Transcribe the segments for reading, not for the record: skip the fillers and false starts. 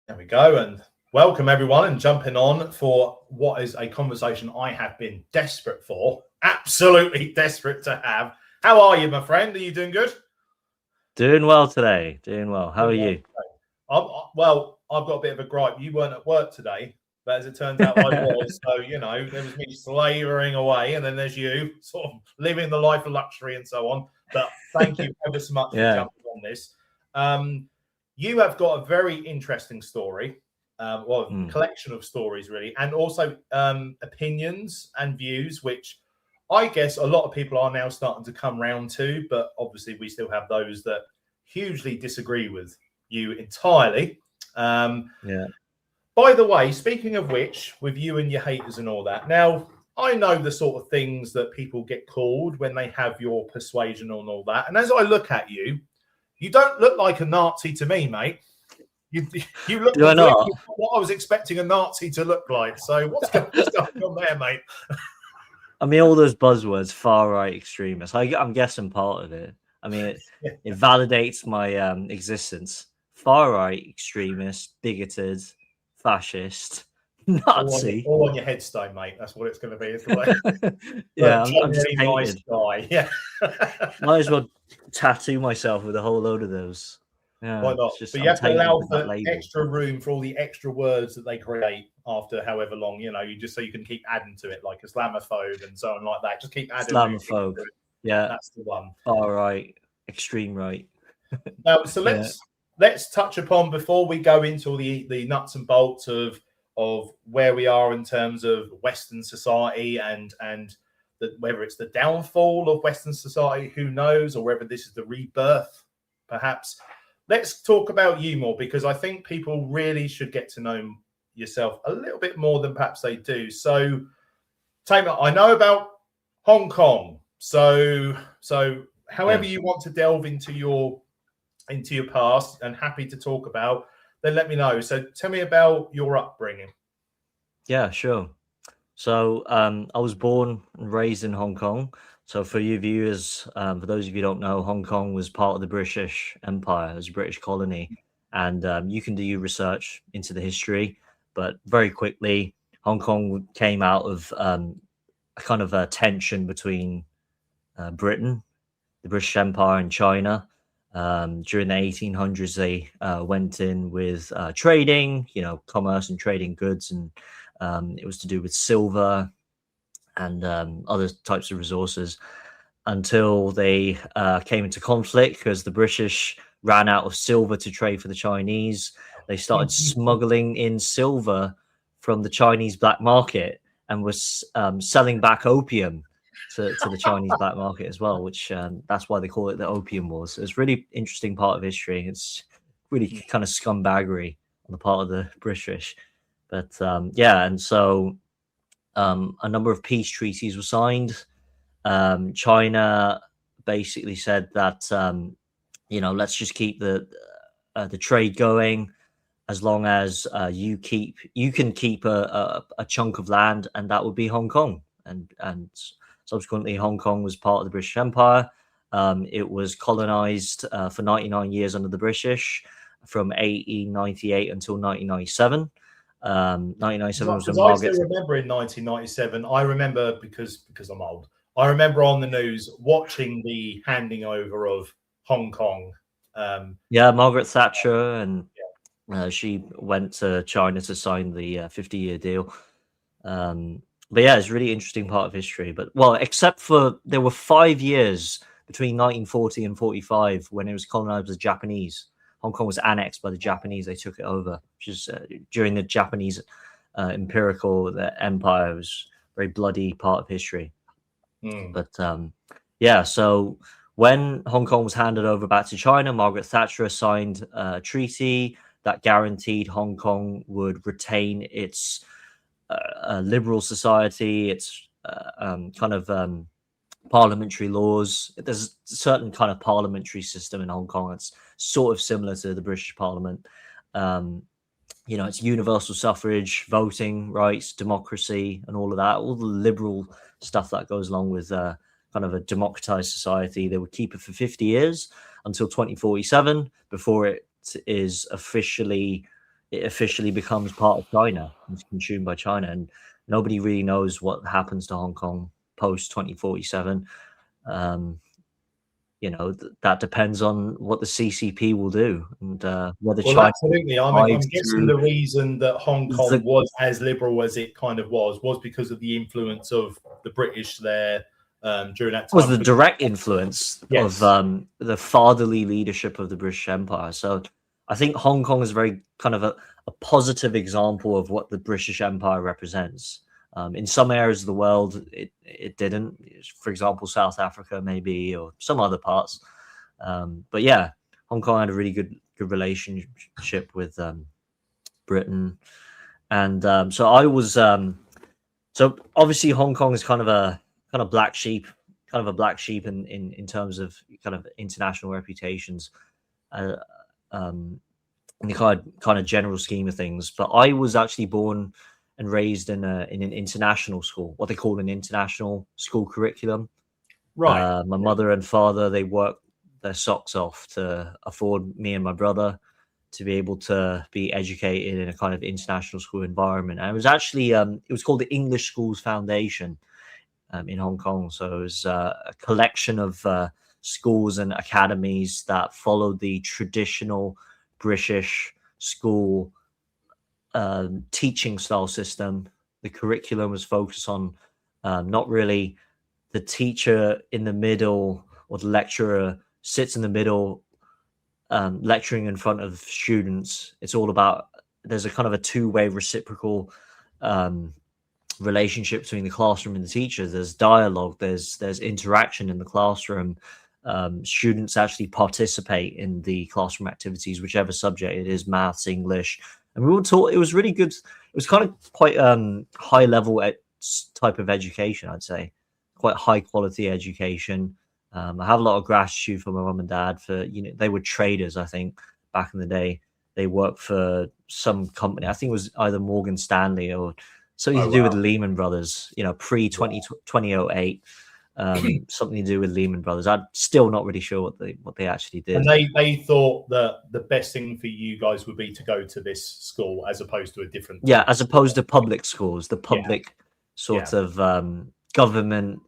There we go, and welcome everyone, and jumping on for what is a conversation I have been desperate for, absolutely desperate to have. How are you, my friend? Are you doing good? Doing well today. Doing well. How are you? Well, I've got a bit of a gripe. You weren't at work today, but as it turns out, I was. So, there was me slavering away, and then there's you sort of living the life of luxury and so on. But thank you ever so much for jumping on this. You have got a very interesting story, collection of stories, really, and also opinions and views, which I guess a lot of people are now starting to come round to, but obviously we still have those that hugely disagree with you entirely. By the way, speaking of which, with you and your haters and all that, now I know the sort of things that people get called when they have your persuasion and all that. And as I look at you, you don't look like a Nazi to me, mate. You look like what I was expecting a Nazi to look like. So what's going on there, mate? I mean, all those buzzwords, far-right extremists. I'm guessing part of it. I mean, it validates my existence. Far-right extremist, bigoted, fascist, Nazi. All on your headstone, mate. That's what it's going to be. It's like, yeah, I'm just a nice guy. Yeah. Might as well tattoo myself with a whole load of those. Yeah, why not? But you have to allow for extra room for all the extra words that they create after however long, you just so you can keep adding to it, like Islamophobe and so on like that. Just keep adding. Islamophobe. Yeah. That's the one. All right. Extreme right. Now, so let's touch upon, before we go into all the nuts and bolts of where we are in terms of Western society and whether it's the downfall of Western society, who knows, or whether this is the rebirth, perhaps. Let's talk about you more, because I think people really should get to know yourself a little bit more than perhaps they do. So, Tamer, I know about Hong Kong. So however you want to delve into your past, and happy to talk about, then let me know. So tell me about your upbringing. Yeah, sure. So I was born and raised in Hong Kong. So for you viewers, for those of you who don't know, Hong Kong was part of the British Empire. It was a British colony. And you can do your research into the history. But very quickly, Hong Kong came out of a kind of a tension between Britain, the British Empire, and China. During the 1800s, they went in with trading, commerce and trading goods. And it was to do with silver and other types of resources, until they came into conflict because the British ran out of silver to trade for the Chinese. They started smuggling in silver from the Chinese black market and was selling back opium to the Chinese black market as well, which that's why they call it the Opium Wars. It's a really interesting part of history. It's really kind of scumbaggery on the part of the British. But and so a number of peace treaties were signed. China basically said that let's just keep the trade going as long as you can keep a chunk of land, and that would be Hong Kong. And subsequently, Hong Kong was part of the British Empire. It was colonized for 99 years under the British, from 1898 until 1997. 1997 was when Margaret. I still remember in 1997. I remember because I'm old. I remember on the news watching the handing over of Hong Kong. Margaret Thatcher, and she went to China to sign the 50-year deal. But yeah, it's a really interesting part of history. But except for there were 5 years between 1940 and 45 when it was colonized by the Japanese. Hong Kong was annexed by the Japanese. They took it over, which is during the Japanese imperial empire. It was a very bloody part of history. But so when Hong Kong was handed over back to China, Margaret Thatcher signed a treaty that guaranteed Hong Kong would retain its liberal society, its parliamentary laws. There's a certain kind of parliamentary system in Hong Kong that's sort of similar to the British Parliament. It's universal suffrage, voting rights, democracy, and all of that, all the liberal stuff that goes along with kind of a democratized society. They would keep it for 50 years until 2047 before it is officially it officially becomes part of China. It's consumed by China, and nobody really knows what happens to Hong Kong post 2047. That depends on what the CCP will do, and whether Well, China absolutely. I'm guessing the reason that Hong Kong was as liberal as it kind of was because of the influence of the British there during that time. Was the direct influence Yes. of the fatherly leadership of the British Empire. So I think Hong Kong is very kind of a positive example of what the British Empire represents. In some areas of the world, it didn't. For example, South Africa, maybe, or some other parts. But yeah, Hong Kong had a really good relationship with Britain, and so I was. So obviously, Hong Kong is kind of a black sheep, in terms of kind of international reputations. In the kind of general scheme of things. But I was actually born and raised in an international school, what they call an international school curriculum. Right. My mother and father, they worked their socks off to afford me and my brother to be able to be educated in a kind of international school environment. And it was actually, it was called the English Schools Foundation in Hong Kong. So it was a collection of schools and academies that followed the traditional British school teaching style system. The curriculum was focused on not really the teacher in the middle or the lecturer sits in the middle lecturing in front of students. It's all about, there's a kind of a two-way reciprocal relationship between the classroom and the teacher. There's dialogue, there's interaction in the classroom. Students actually participate in the classroom activities, whichever subject it is, maths, English. And we were taught, it was really good. It was kind of quite high level type of education, I'd say, quite high quality education. I have a lot of gratitude for my mum and dad for, they were traders, I think, back in the day. They worked for some company. I think it was either Morgan Stanley or something to do with Lehman Brothers, pre-2008. Something to do with Lehman Brothers. I'm still not really sure what they actually did. And they thought that the best thing for you guys would be to go to this school as opposed to a different. Yeah, as opposed to public schools, the public sort of government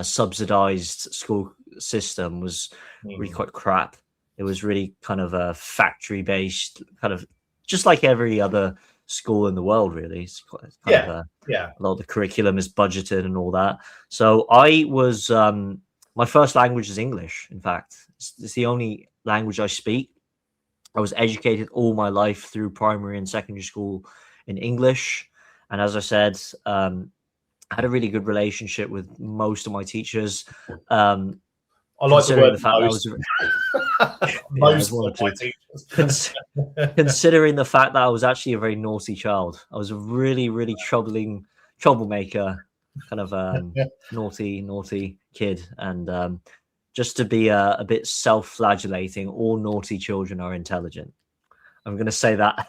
subsidized school system was really quite crap. It was really kind of a factory based, kind of just like every other school in the world, really. It's quite kind of a lot of the curriculum is budgeted and all that. So I was my first language is English. In fact, it's the only language I speak. I was educated all my life through primary and secondary school in English, and as I said, I had a really good relationship with most of my teachers. I like the word most. Considering the fact that I was actually a very naughty child, I was a really, really troublemaker, kind of naughty kid, and just to be a bit self-flagellating, all naughty children are intelligent. I'm going to say that.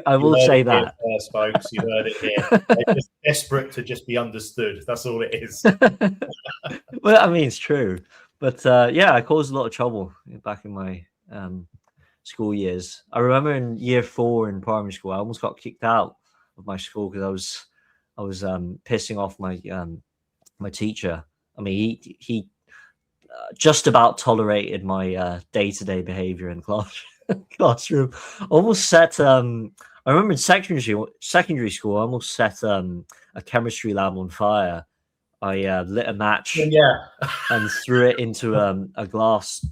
I will say that. First, folks, you heard it here. They're just desperate to just be understood. That's all it is. Well, I mean, it's true. But I caused a lot of trouble back in my school years. I remember in year 4 in primary school, I almost got kicked out of my school because I was pissing off my teacher. I mean, he just about tolerated my day-to-day behavior in classroom. Almost set. I remember in secondary school, I almost set a chemistry lab on fire. I lit a match and threw it into a glass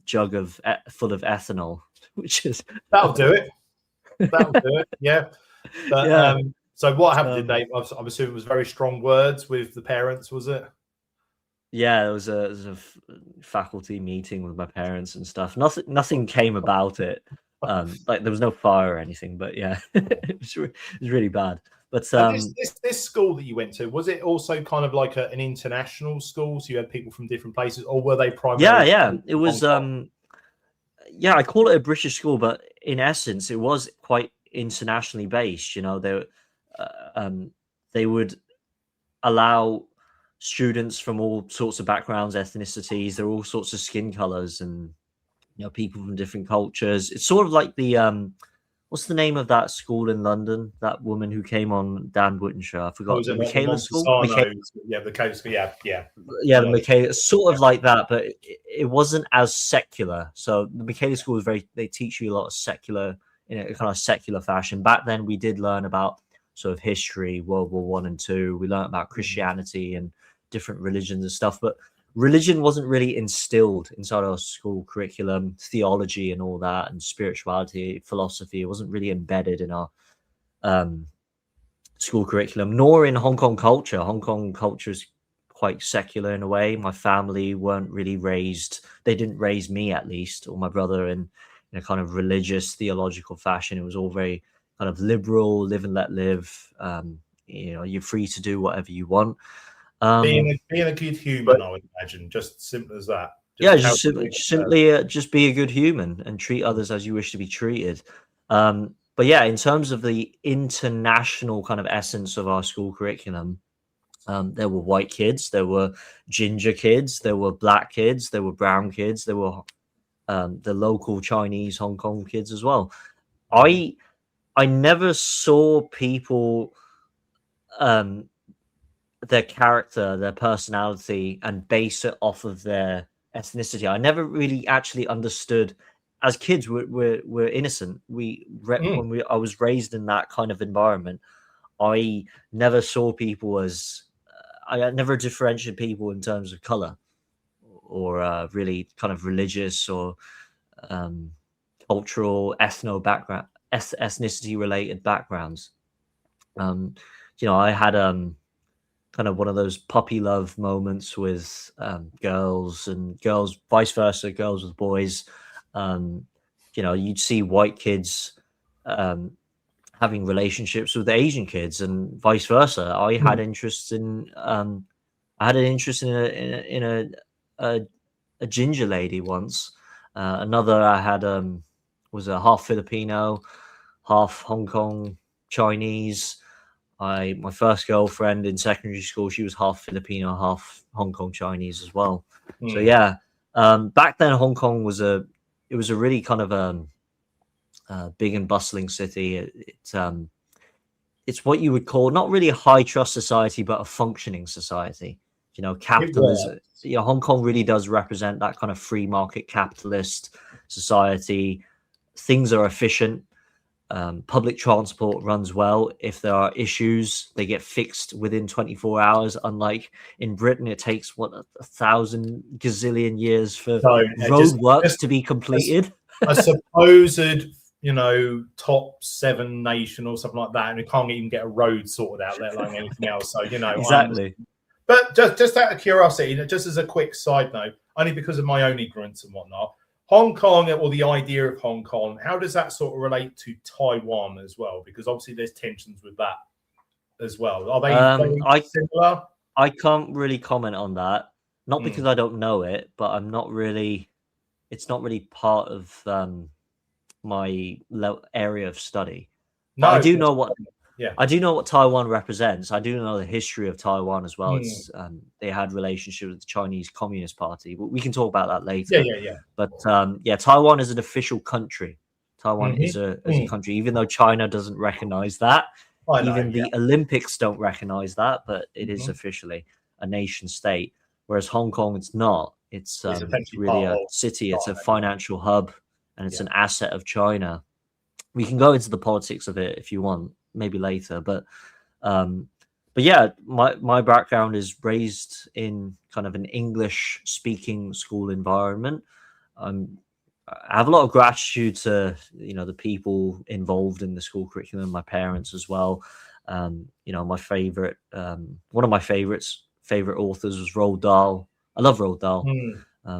jug full of ethanol, which is that'll do it. Yeah. But, so what happened? Did I'm assuming it was very strong words with the parents, was it? Yeah, there was a faculty meeting with my parents and stuff. Nothing came about it. Like there was no fire or anything, but yeah, it was really bad. But this school that you went to, was it also kind of like an international school? So you had people from different places, or were they primarily? Yeah, it was. I call it a British school, but in essence, it was quite internationally based. They would allow students from all sorts of backgrounds, ethnicities. There are all sorts of skin colors, and people from different cultures. It's sort of like the what's the name of that school in London? That woman who came on Dan Wootton show. I Oh, forgot. is The it like the Michaela School. Montesano's? Yeah, the case. Yeah, yeah. Yeah, I the know. Michaela, sort of like that, but it wasn't as secular. So the Michaela School is they teach you a lot of secular, in a kind of secular fashion. Back then, we did learn about sort of history, World War One and Two. We learned about Christianity and different religions and stuff, but religion wasn't really instilled inside our school curriculum. Theology and all that, and spirituality, philosophy, it wasn't really embedded in our um, school curriculum, nor in Hong Kong culture. Hong Kong culture is quite secular in a way. My family weren't really raised, they didn't raise me at least, or my brother in a kind of religious, theological fashion. It was all very kind of liberal, live and let live. You're free to do whatever you want. Being a good human, I would imagine, just simple as that. Simply just be a good human and treat others as you wish to be treated. But yeah, in terms of the international kind of essence of our school curriculum, there were white kids, there were ginger kids, there were black kids, there were brown kids, there were the local Chinese Hong Kong kids as well. I never saw people their character, their personality, and base it off of their ethnicity. I never really actually understood. As kids, we're innocent. I was raised in that kind of environment. I never saw people as I never differentiated people in terms of color or really kind of religious or cultural, ethnicity related backgrounds. I had kind of one of those puppy love moments with girls and girls, vice versa, girls with boys. You'd see white kids having relationships with Asian kids and vice versa. I had interest in a ginger lady once. Another I had was a half Filipino, half Hong Kong Chinese. My first girlfriend in secondary school, she was half Filipino, half Hong Kong Chinese as well. So yeah, back then Hong Kong was a really kind of big and bustling city. It's what you would call not really a high trust society, but a functioning society. Capitalism. Hong Kong really does represent that kind of free market capitalist society. Things are efficient. Public transport runs well. If there are issues, they get fixed within 24 hours. Unlike in Britain, it takes 1,000 gazillion years for roadworks to be completed. A supposed, top 7 nation or something like that, and we can't even get a road sorted out, let alone anything else. So exactly. But just out of curiosity, just as a quick side note, only because of my own ignorance and whatnot, Hong Kong, or the idea of Hong Kong, how does that sort of relate to Taiwan as well? Because obviously there's tensions with that as well. Are they similar? I can't really comment on that. Not because I don't know it, but I'm not really. It's not really part of my area of study. But I do know what. Yeah, I do know what Taiwan represents. I do know the history of Taiwan as well. It's they had relationships with the Chinese Communist Party, but we can talk about that later. Yeah. But Taiwan is an official country. Taiwan is a country, even though China doesn't recognize that. Even the Olympics don't recognize that, but it is officially a nation state. Whereas Hong Kong, it's not. It's really a city. It's a financial hub, and it's an asset of China. We can go into the politics of it if you want, maybe later. But yeah, my background is raised in kind of an English speaking school environment. I have a lot of gratitude to the people involved in the school curriculum, my parents as well. My favorite one of my favorite authors was Roald Dahl. I love Roald Dahl.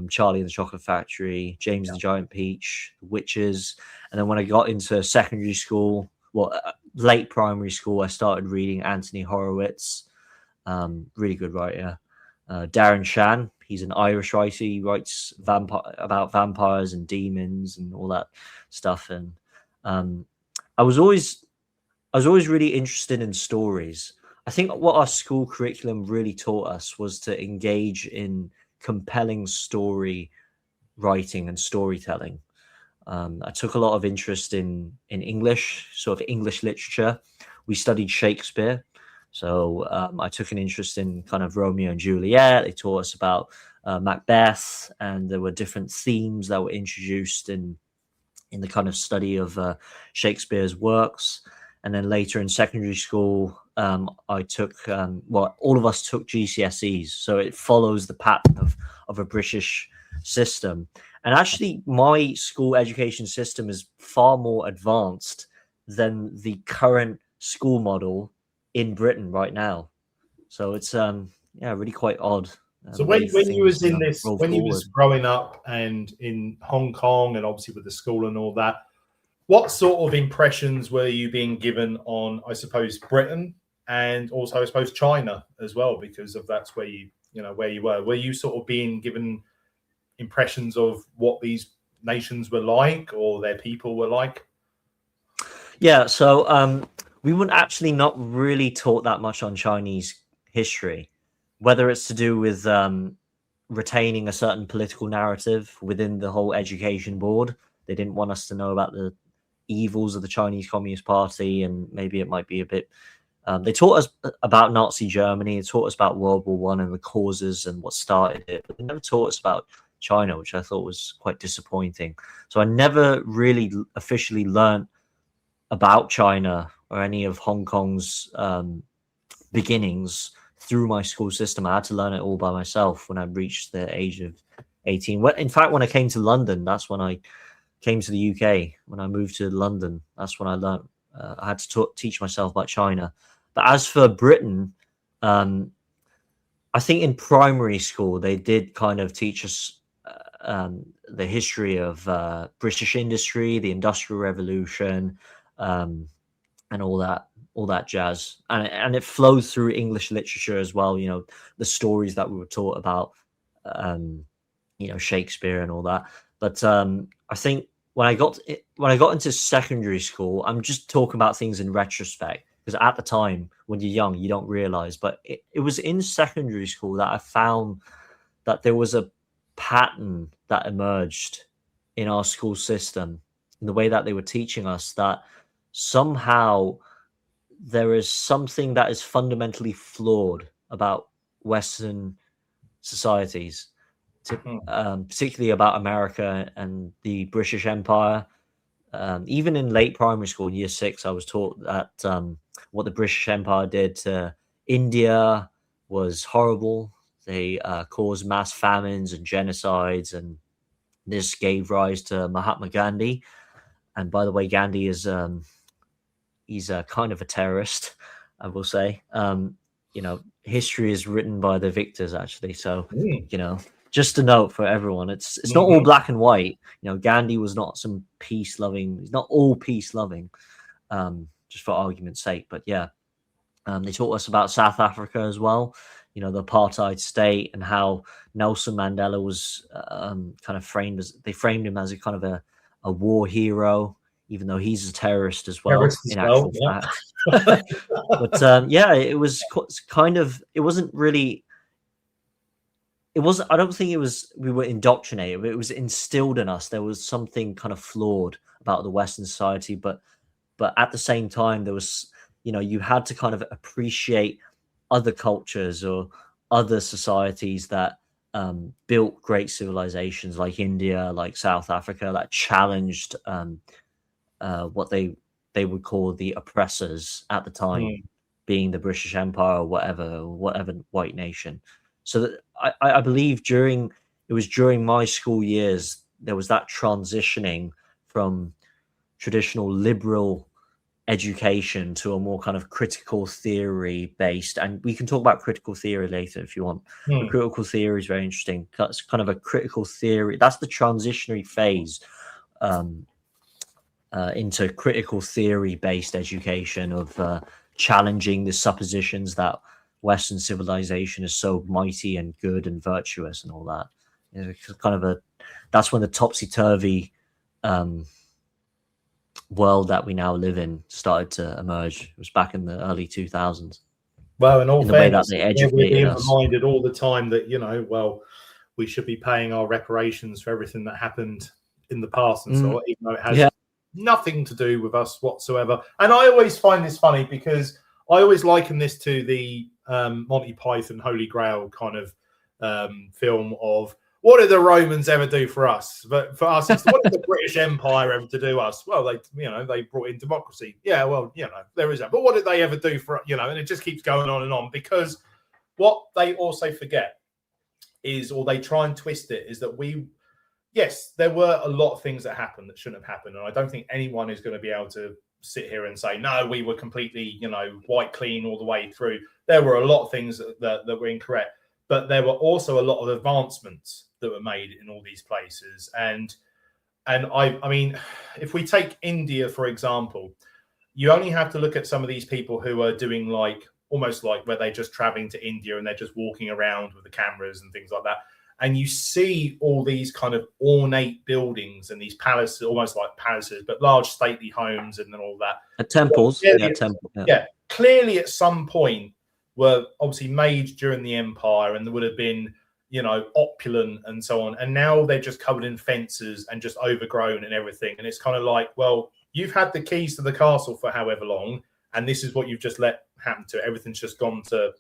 Charlie and the Chocolate Factory, James and the Giant Peach, The Witches. And then when I got into secondary school, late primary school, I started reading Anthony Horowitz, really good writer. Darren Shan, he's an Irish writer. He writes about vampires and demons and all that stuff. And I was always really interested in stories. I think what our school curriculum really taught us was to engage in compelling story writing and storytelling. I took a lot of interest in English, sort of English literature. We studied Shakespeare, so I took an interest in kind of Romeo and Juliet. They taught us about Macbeth, and there were different themes that were introduced in the kind of study of Shakespeare's works. And then later in secondary school, I took, well, all of us took GCSEs. So it follows the pattern of a British system. And actually, my school education system is far more advanced than the current school model in Britain right now. So it's, really quite odd. So when you was in this, roll when you forward. was growing up and in Hong Kong, and obviously with the school and all that, what sort of impressions were you being given on, I suppose, Britain, and also, I suppose, China as well, because of that's where you know where you were. Were you sort of being given impressions of what these nations were like or their people were like? Yeah, so we weren't actually not really taught that much on Chinese history, whether it's to do with retaining a certain political narrative within the whole education board. They didn't want us to know about the evils of the Chinese Communist Party, and maybe it might be a bit. They taught us about Nazi Germany. They taught us about World War I and the causes and what started it, but they never taught us about China, which I thought was quite disappointing. So I never really officially learned about China or any of Hong Kong's beginnings through my school system. I had to learn it all by myself when I reached the age of 18. In fact, when I came to London, that's when I came to the UK. When I moved to London, that's when I learned. I had to teach myself about China. But as for Britain, I think in primary school they did kind of teach us the history of British industry, the Industrial Revolution, and all that jazz, and it flowed through English literature as well. You know, the stories that we were taught about, Shakespeare and all that. But I think when I got into secondary school, I'm just talking about things in retrospect, because at the time when you're young, you don't realize. But it was in secondary school that I found that there was a pattern that emerged in our school system, in the way that they were teaching us, that somehow there is something that is fundamentally flawed about Western societies, particularly about America and the British Empire. Even in late primary school, in year 6, I was taught that what the British Empire did to India was horrible. They caused mass famines and genocides, and this gave rise to Mahatma Gandhi. And by the way, Gandhi is he's a kind of a terrorist, I will say. History is written by the victors, actually. So, just a note for everyone. It's not all black and white. Gandhi was not some peace loving. He's not all peace loving, just for argument's sake. But yeah, they taught us about South Africa as well. The apartheid state, and how Nelson Mandela was kind of framed him as a kind of a war hero, even though he's a terrorist as well, actual fact. But it was kind of, it wasn't really, I don't think we were indoctrinated, but it was instilled in us. There was something kind of flawed about the Western society, but at the same time, there was, you had to kind of appreciate other cultures or other societies that built great civilizations, like India, like South Africa, that challenged what they would call the oppressors at the time, being the British Empire or whatever white nation. So that I believe during my school years, there was that transitioning from traditional liberal education to a more kind of critical theory based, and we can talk about critical theory later if you want. But critical theory is very interesting. That's kind of a critical theory. That's the transitionary phase into critical theory based education of challenging the suppositions that Western civilization is so mighty and good and virtuous and all that. It's kind of that's when the topsy-turvy world that we now live in started to emerge. It was back in the early 2000s. Well, in all fairness, we're being reminded all the time that we should be paying our reparations for everything that happened in the past and so on, even though it has Yeah. nothing to do with us whatsoever. And I always find this funny because I always liken this to the Monty Python Holy Grail kind of film of what did the Romans ever do for us? But for us, it's what did the British Empire ever to do us? Well, they brought in democracy. Yeah, well, there is that. But what did they ever do for, and it just keeps going on and on, because what they also forget is, or they try and twist it, is that yes, there were a lot of things that happened that shouldn't have happened. And I don't think anyone is going to be able to sit here and say, no, we were completely, white clean all the way through. There were a lot of things that were incorrect, but there were also a lot of advancements that were made in all these places. And I mean, if we take India, for example, you only have to look at some of these people who are doing almost like where they're just traveling to India and they're just walking around with the cameras and things like that. And you see all these kind of ornate buildings and these palaces, almost like palaces, but large stately homes and then all that. Temples. Yeah, clearly at some point were obviously made during the empire and there would have been, opulent and so on. And now they're just covered in fences and just overgrown and everything. And it's kind of like, well, you've had the keys to the castle for however long, and this is what you've just let happen to it. Everything's just gone to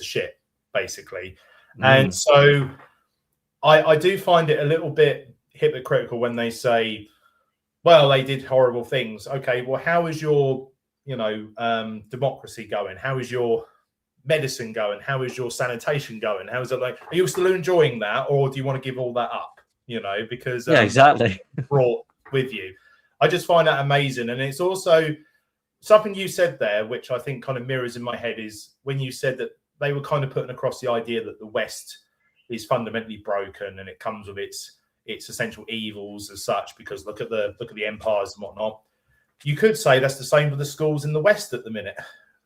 shit, basically. And so I do find it a little bit hypocritical when they say, well, they did horrible things. Okay, well, how is your, democracy going? How is your medicine going? How is your sanitation going? How is it like? Are you still enjoying that, or do you want to give all that up? Because exactly, brought with you. I just find that amazing, and it's also something you said there, which I think kind of mirrors in my head, is when you said that they were kind of putting across the idea that the West is fundamentally broken and it comes with its essential evils as such. Because look at the empires and whatnot. You could say that's the same with the schools in the West at the minute,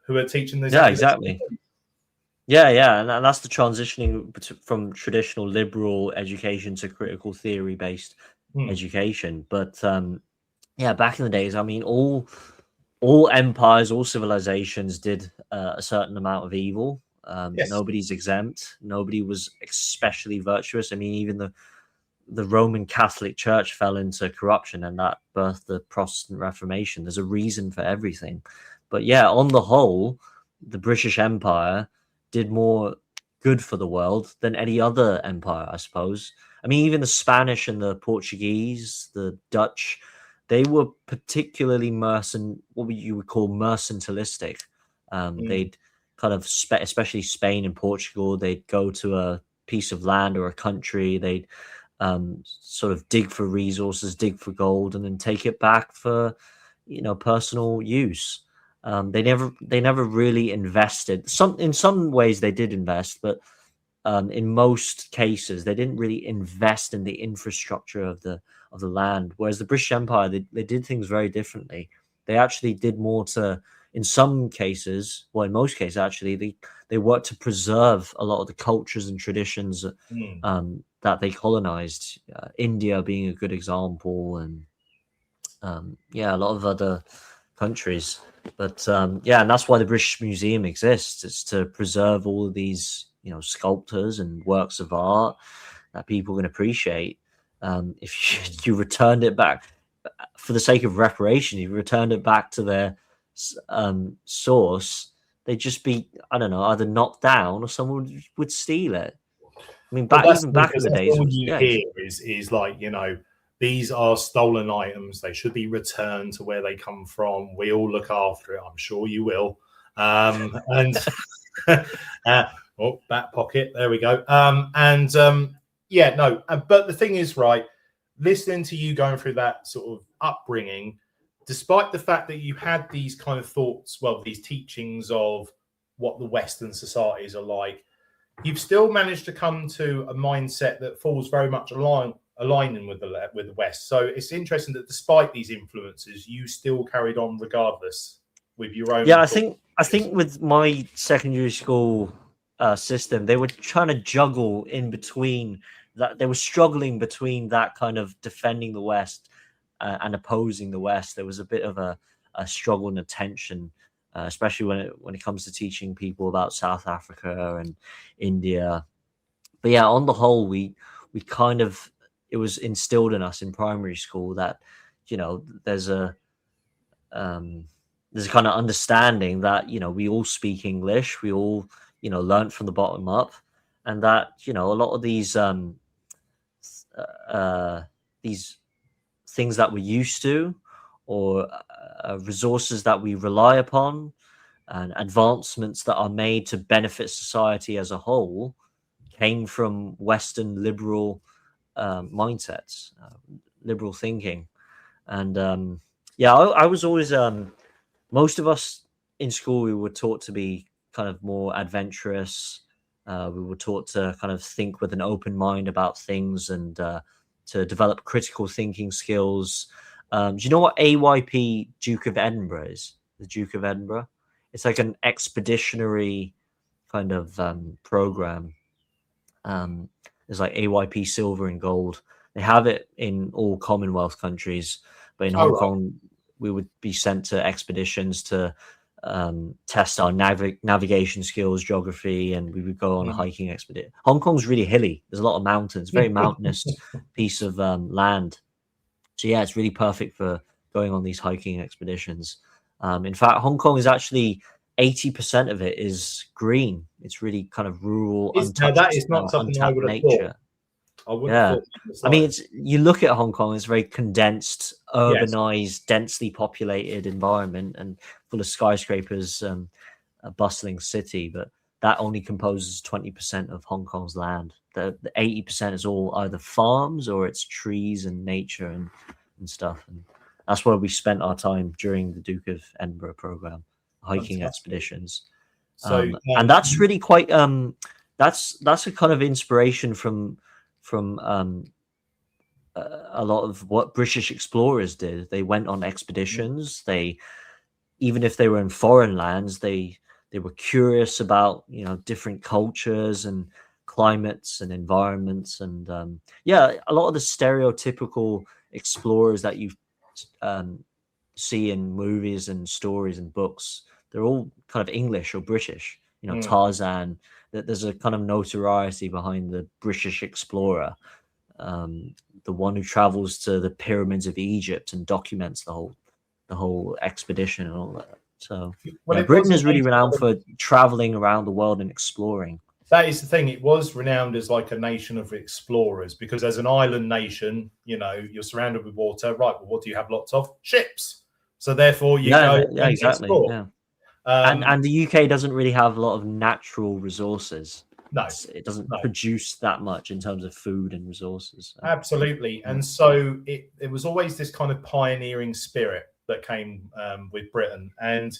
who are teaching this. Yeah, exactly. Yeah, and that's the transitioning from traditional liberal education to critical theory based education. But back in the days, I mean, all empires, all civilizations did a certain amount of evil. Yes. Nobody's exempt. Nobody was especially virtuous. I mean, even the Roman Catholic Church fell into corruption, and that birthed the Protestant Reformation. There's a reason for everything. But yeah, on the whole, the British Empire did more good for the world than any other empire, I suppose. I mean, even the Spanish and the Portuguese, the Dutch, they were particularly what you would call mercantilistic. They'd kind of, especially Spain and Portugal, they'd go to a piece of land or a country, they'd sort of dig for resources, dig for gold, and then take it back for, personal use. They never really invested. In some ways they did invest, but in most cases they didn't really invest in the infrastructure of the land. Whereas the British Empire, they did things very differently. They actually did more to, in some cases, well, in most cases actually, they worked to preserve a lot of the cultures and traditions that they colonized. India being a good example, and a lot of other countries. But and that's why the British Museum exists. It's to preserve all of these, sculptures and works of art that people can appreciate. If you returned it back for the sake of reparation, if you returned it back to their source, they'd just be, I don't know, either knocked down or someone would steal it. I mean, back in the days, all you hear is like, these are stolen items. They should be returned to where they come from. We all look after it. I'm sure you will. And back pocket. There we go. But the thing is, right, listening to you going through that sort of upbringing, despite the fact that you had these kind of thoughts, these teachings of what the Western societies are like, you've still managed to come to a mindset that falls very much aligning with the West. So it's interesting that despite these influences, you still carried on regardless with your own. Yeah, I think with my secondary school system, they were trying to juggle in between that. They were struggling between that kind of defending the West and opposing the West. There was a bit of a struggle and a tension, especially when it comes to teaching people about South Africa and India. But yeah, on the whole, we kind of, it was instilled in us in primary school that, there's a kind of understanding that, we all speak English, we all, learn from the bottom up, and that, a lot of these things that we're used to, or resources that we rely upon, and advancements that are made to benefit society as a whole, came from Western liberal mindsets, liberal thinking. And I was always, most of us in school, we were taught to be kind of more adventurous. We were taught to kind of think with an open mind about things, and to develop critical thinking skills. Do you know what AYP Duke of Edinburgh is? The Duke of Edinburgh? It's like an expeditionary kind of program. There's like AYP Silver and Gold. They have it in all Commonwealth countries, but in Hong Kong, we would be sent to expeditions to test our navigation skills, geography, and we would go on a hiking expedition. Hong Kong's really hilly. There's a lot of mountains, very mountainous piece of land. So yeah, it's really perfect for going on these hiking expeditions. In fact, Hong Kong is actually 80% of it is green. It's really kind of rural, untouched, that is not something I would have nature. Thought. I mean, you look at Hong Kong, it's a very condensed, urbanized, densely populated environment and full of skyscrapers, a bustling city, but that only composes 20% of Hong Kong's land. The 80% is all either farms or it's trees and nature and stuff. And that's where we spent our time during the Duke of Edinburgh program, hiking expeditions. So, and that's really quite, that's a kind of inspiration from a lot of what British explorers did. They went on expeditions. They, even if they were in foreign lands, they were curious about, different cultures and climates and environments. And a lot of the stereotypical explorers that you see in movies and stories and books, they're all kind of English or British. Tarzan. There's a kind of notoriety behind the British explorer, the one who travels to the pyramids of Egypt and documents the whole expedition and all that. So Britain is really renowned for traveling around the world and exploring. That is the thing. It was renowned as like a nation of explorers, because as an island nation, you're surrounded with water. Right. Well, what do you have lots of? Ships. So therefore you go and exactly. explore. Yeah. And the UK doesn't really have a lot of natural resources. No, it doesn't produce that much in terms of food and resources. So. Absolutely. And so it was always this kind of pioneering spirit that came with Britain. And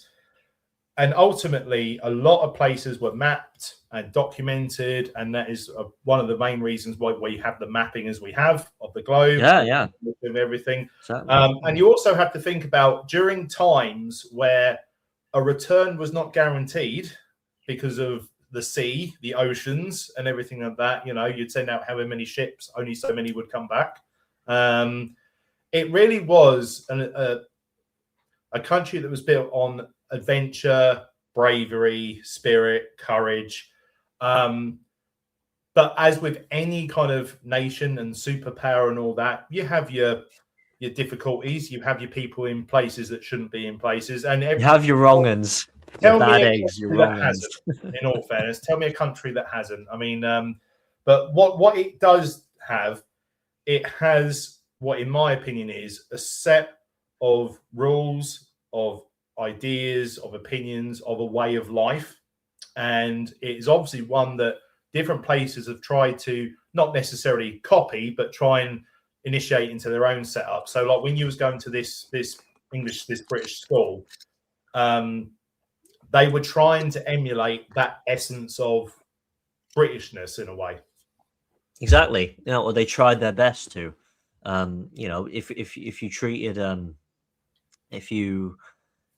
ultimately, a lot of places were mapped and documented. And that is one of the main reasons why we have the mapping as we have of the globe. Yeah. And everything. Exactly. And you also have to think about during times where a return was not guaranteed because of the sea, the oceans, and everything like that. You'd send out however many ships, only so many would come back. It really was a country that was built on adventure, bravery, spirit, courage. But as with any kind of nation and superpower and all that, you have your difficulties. You have your people in places that shouldn't be in places, and you have your wrong uns. Tell me bad eggs, your wrong uns. In all fairness, tell me a country that hasn't. I mean, but what it does have, it has what, in my opinion, is a set of rules, of ideas, of opinions, of a way of life, and it is obviously one that different places have tried to not necessarily copy, but try and initiate into their own setup. So, like when you was going to this British school, they were trying to emulate that essence of Britishness in a way. Exactly. Or they tried their best to. If you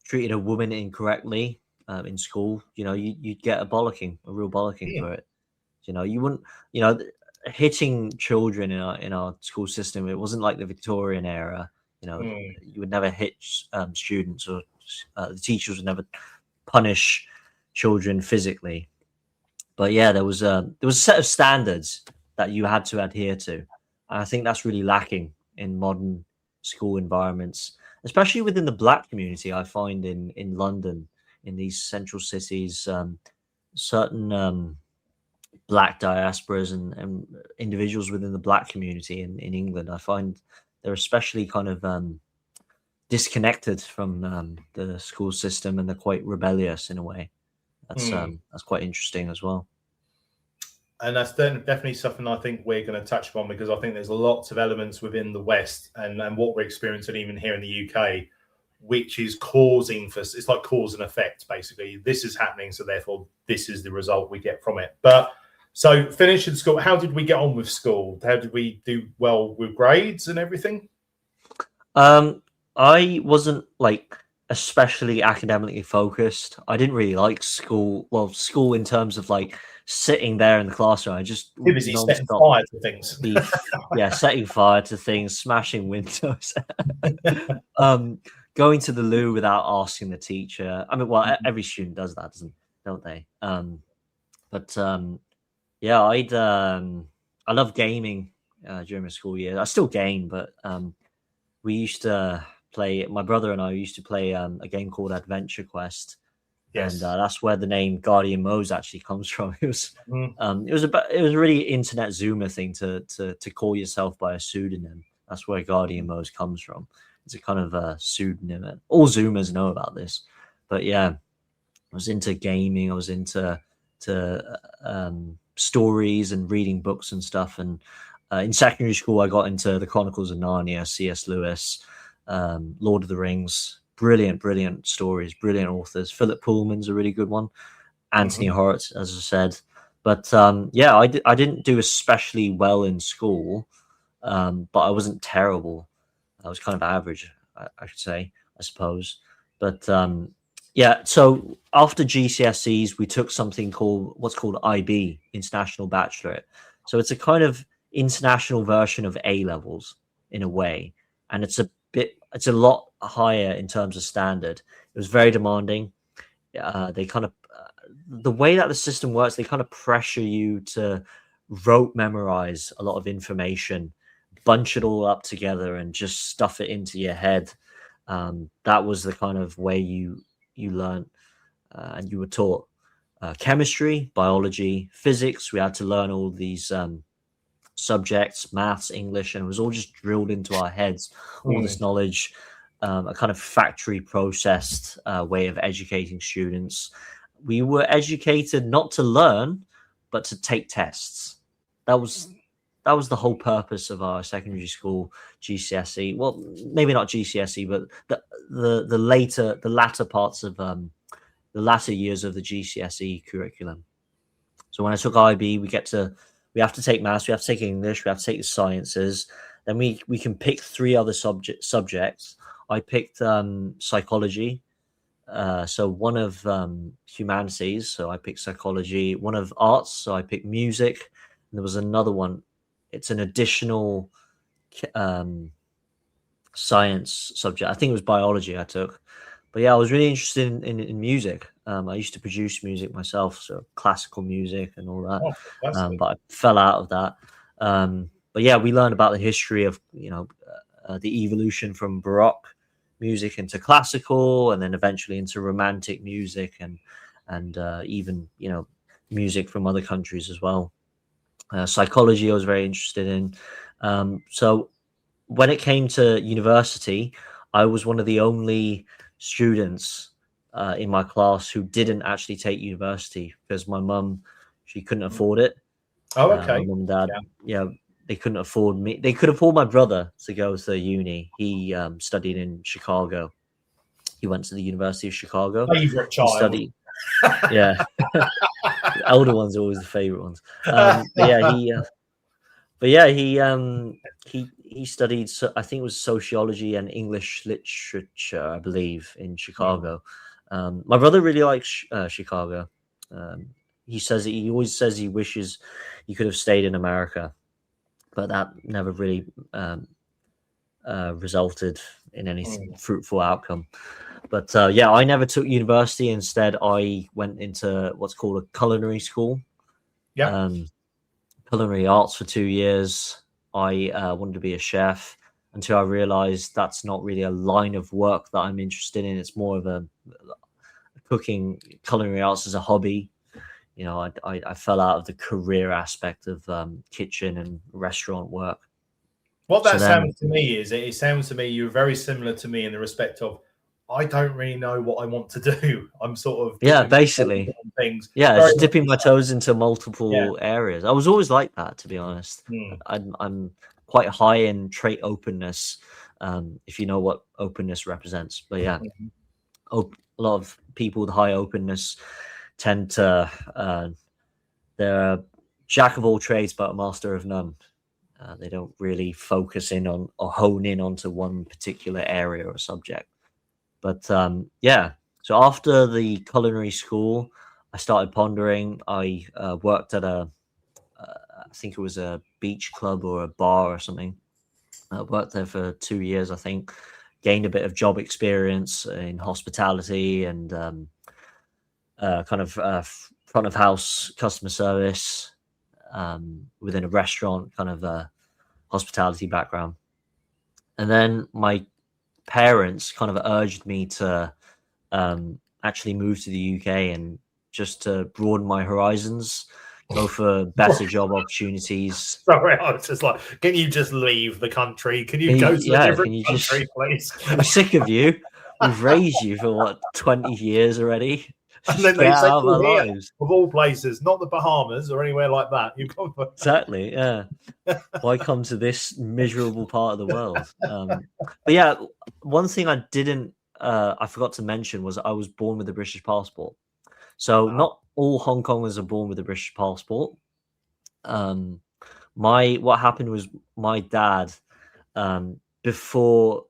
treated a woman incorrectly in school, you'd get a real bollocking for it. You wouldn't, hitting children in our school system. It wasn't like the Victorian era. You would never hit students, or the teachers would never punish children physically. But yeah, there was a set of standards that you had to adhere to. I think that's really lacking in modern school environments, especially within the Black community. I find in London, in these central cities, certain Black diasporas and individuals within the Black community in England, I find they're especially kind of disconnected from the school system, and they're quite rebellious in a way. That's quite interesting as well. And that's definitely something I think we're going to touch upon, because I think there's lots of elements within the West and what we're experiencing even here in the UK, which is causing it's like cause and effect, basically. This is happening, so therefore this is the result we get from it. But so finishing school, how did we get on with school? How did we do well with grades and everything? I wasn't like especially academically focused. I didn't really like school. Well, school in terms of like sitting there in the classroom. I just setting fire to things. Setting fire to things, smashing windows, going to the loo without asking the teacher. I mean, well, every student does that, don't they? Yeah, I love gaming during my school year. I still game, but we used to play. My brother and I used to play a game called Adventure Quest. Yes. And that's where the name Guardian Moes actually comes from. It was it was a really internet Zoomer thing to call yourself by a pseudonym. That's where Guardian Moes comes from. It's a kind of a pseudonym. All Zoomers know about this, but yeah, I was into gaming. I was into stories and reading books and stuff. And in secondary school, I got into the Chronicles of Narnia, C.S. Lewis, Lord of the Rings. Brilliant stories, brilliant authors. Philip Pullman's a really good one. Anthony Horowitz, as I said. But yeah, I didn't do especially well in school, but I wasn't terrible. I was kind of average, I should say, I suppose. But yeah, so after GCSEs, we took something called what's called IB, International Bachelorate. So it's a kind of international version of A levels in a way, and it's a lot higher in terms of standard. It was very demanding. They kind of the way that the system works, they kind of pressure you to rote memorize a lot of information, bunch it all up together, and just stuff it into your head. That was the kind of way you learn and you were taught chemistry, biology, physics. We had to learn all these subjects, maths, English, and it was all just drilled into our heads, all this knowledge, a kind of factory processed way of educating students. We were educated not to learn, but to take tests. That was the whole purpose of our secondary school GCSE. Well, maybe not GCSE, but the latter parts of the latter years of the GCSE curriculum. So when I took IB, we have to take maths, we have to take English, we have to take the sciences. Then we can pick 3 other subjects. I picked psychology. So one of humanities, so I picked psychology. One of arts, so I picked music. And there was another one. It's an additional science subject. I think it was biology I took. But yeah, I was really interested in music. I used to produce music myself, so classical music and all that. But I fell out of that. But yeah, we learned about the history of the evolution from Baroque music into classical, and then eventually into romantic music, and even music from other countries as well. Psychology I was very interested in. So when it came to university, I was one of the only students in my class who didn't actually take university, because my mum, she couldn't afford it. Oh, okay. My mum and dad, they couldn't afford me. They could afford my brother to go to uni. He studied in Chicago. He went to the University of Chicago. Favorite child. Yeah. The elder ones are always the favorite ones. He studied, I think it was sociology and English literature, I believe, in Chicago. My brother really likes Chicago. He always says he wishes he could have stayed in America, but that never really resulted in any fruitful outcome. But yeah, I never took university. Instead, I went into what's called a culinary school. Yeah. Culinary arts for 2 years. I wanted to be a chef until I realized that's not really a line of work that I'm interested in. It's more of a cooking, culinary arts as a hobby. You know, I fell out of the career aspect of kitchen and restaurant work. What So that then, sounds to me is it sounds to me you're very similar to me in the respect of I don't really know what I want to do. I'm sort of yeah, dipping my toes basically, in things. yeah, Very it's much dipping the my same. toes into Yeah. multiple areas. I was always like that, to be honest. Hmm. I'm quite high in trait openness, if you know what openness represents. But yeah, Mhm. a lot of people with high openness tend to they're a jack of all trades but a master of none. They don't really focus in on or hone in onto one particular area or subject. But yeah, so after the culinary school, I started pondering. I worked at I think it was a beach club or a bar or something. I worked there for 2 years, I think. Gained a bit of job experience in hospitality and kind of front of house customer service within a restaurant, kind of a hospitality background. And then my parents kind of urged me to actually move to the UK and just to broaden my horizons, go for better job opportunities. Sorry, I was just like, can you just leave the country? Can you Can you, go to a yeah, different can you just? country, please? I'm sick of you. We've raised you for what 20 years already. And Just then get they out send of you our here, lives. of all places, not the Bahamas or anywhere like that. You come for Exactly. Yeah. Why come to this miserable part of the world? But yeah, one thing I forgot to mention was I was born with a British passport. So not all Hong Kongers are born with a British passport. Um, what happened was my dad, before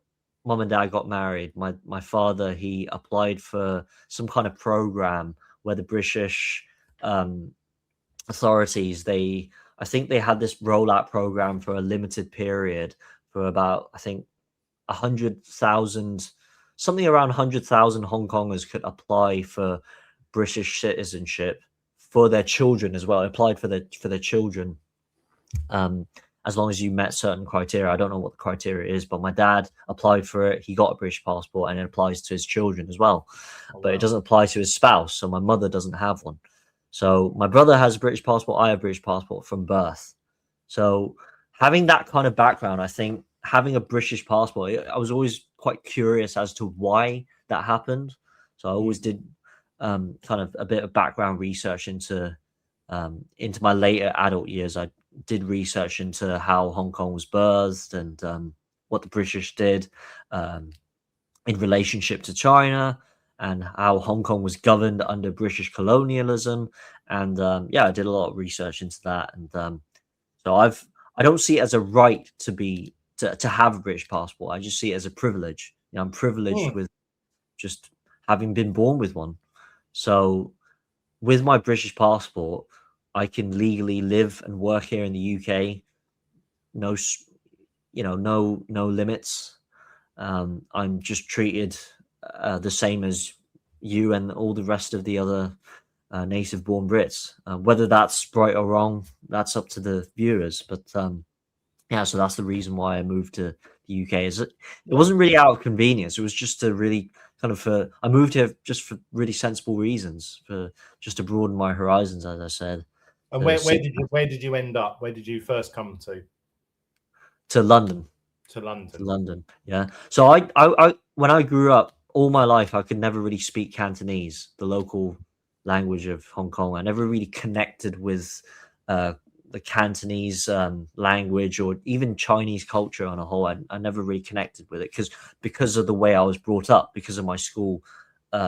mom and dad got married, my father he applied for some kind of program where the British um, authorities I think they had this rollout program for a limited period for about I think 100,000, something around 100,000 Hong Kongers could apply for British citizenship for their children as well. Applied for their children, um, as long as you met certain criteria. I don't know what the criteria is, but my dad applied for it. He got a British passport, and it applies to his children as well. Oh, But it wow. doesn't apply to his spouse. So my mother doesn't have one. So my brother has a British passport. I have a British passport from birth. So having that kind of background, I think having a British passport, I was always quite curious as to why that happened. So I always did kind of a bit of background research into my later adult years. I did research into how Hong Kong was birthed and what the British did in relationship to China and how Hong Kong was governed under British colonialism. And yeah, I did a lot of research into that. And so I don't see it as a right to have a British passport. I just see it as a privilege. You know, I'm privileged Hmm. with just having been born with one. So with my British passport, I can legally live and work here in the UK. No, no limits. I'm just treated the same as you and all the rest of the other native-born Brits. Whether that's right or wrong, that's up to the viewers. But yeah, so that's the reason why I moved to the UK. It wasn't really out of convenience. It was just to really kind of I moved here just for really sensible reasons, for just to broaden my horizons, as I said. And To where did you end up? Where did you first come to London, to to London? London. Yeah. So I when I grew up, all my life I could never really speak Cantonese, the local language of Hong Kong. I never really connected with uh, the Cantonese language or even Chinese culture on a whole. I never really connected with it because of the way I was brought up, because of my school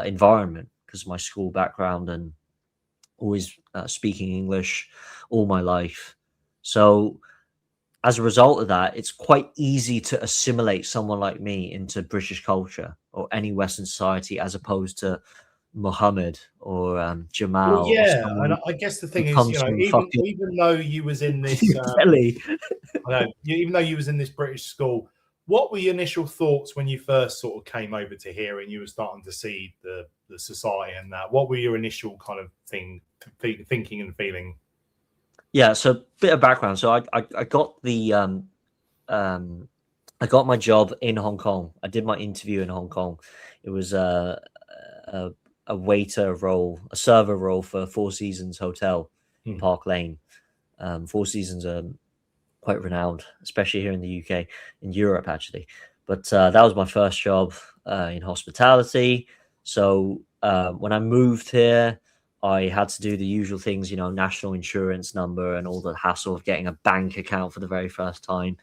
environment, because of my school background and always speaking English all my life. So as a result of that, it's quite easy to assimilate someone like me into British culture or any Western society, as opposed to Muhammad or Well, Jamal or yeah, someone and I guess the who thing is, comes from even fucking even though you was in this, New Delhi. I know, even though you was in this British school, what were your initial thoughts when you first sort of came over to here and you were starting to see the society and that? What were your initial kind of thinking and feeling? Yeah, so bit of background. So I got the um I got my job in Hong Kong. I did my interview in Hong Kong. It was a, a waiter role, a server role for Four Seasons Hotel in Hmm. Park Lane. Four Seasons are quite renowned, especially here in the UK, in Europe actually. But that was my first job in hospitality. So when I moved here, I had to do the usual things, you know, national insurance number and all the hassle of getting a bank account for the very first time.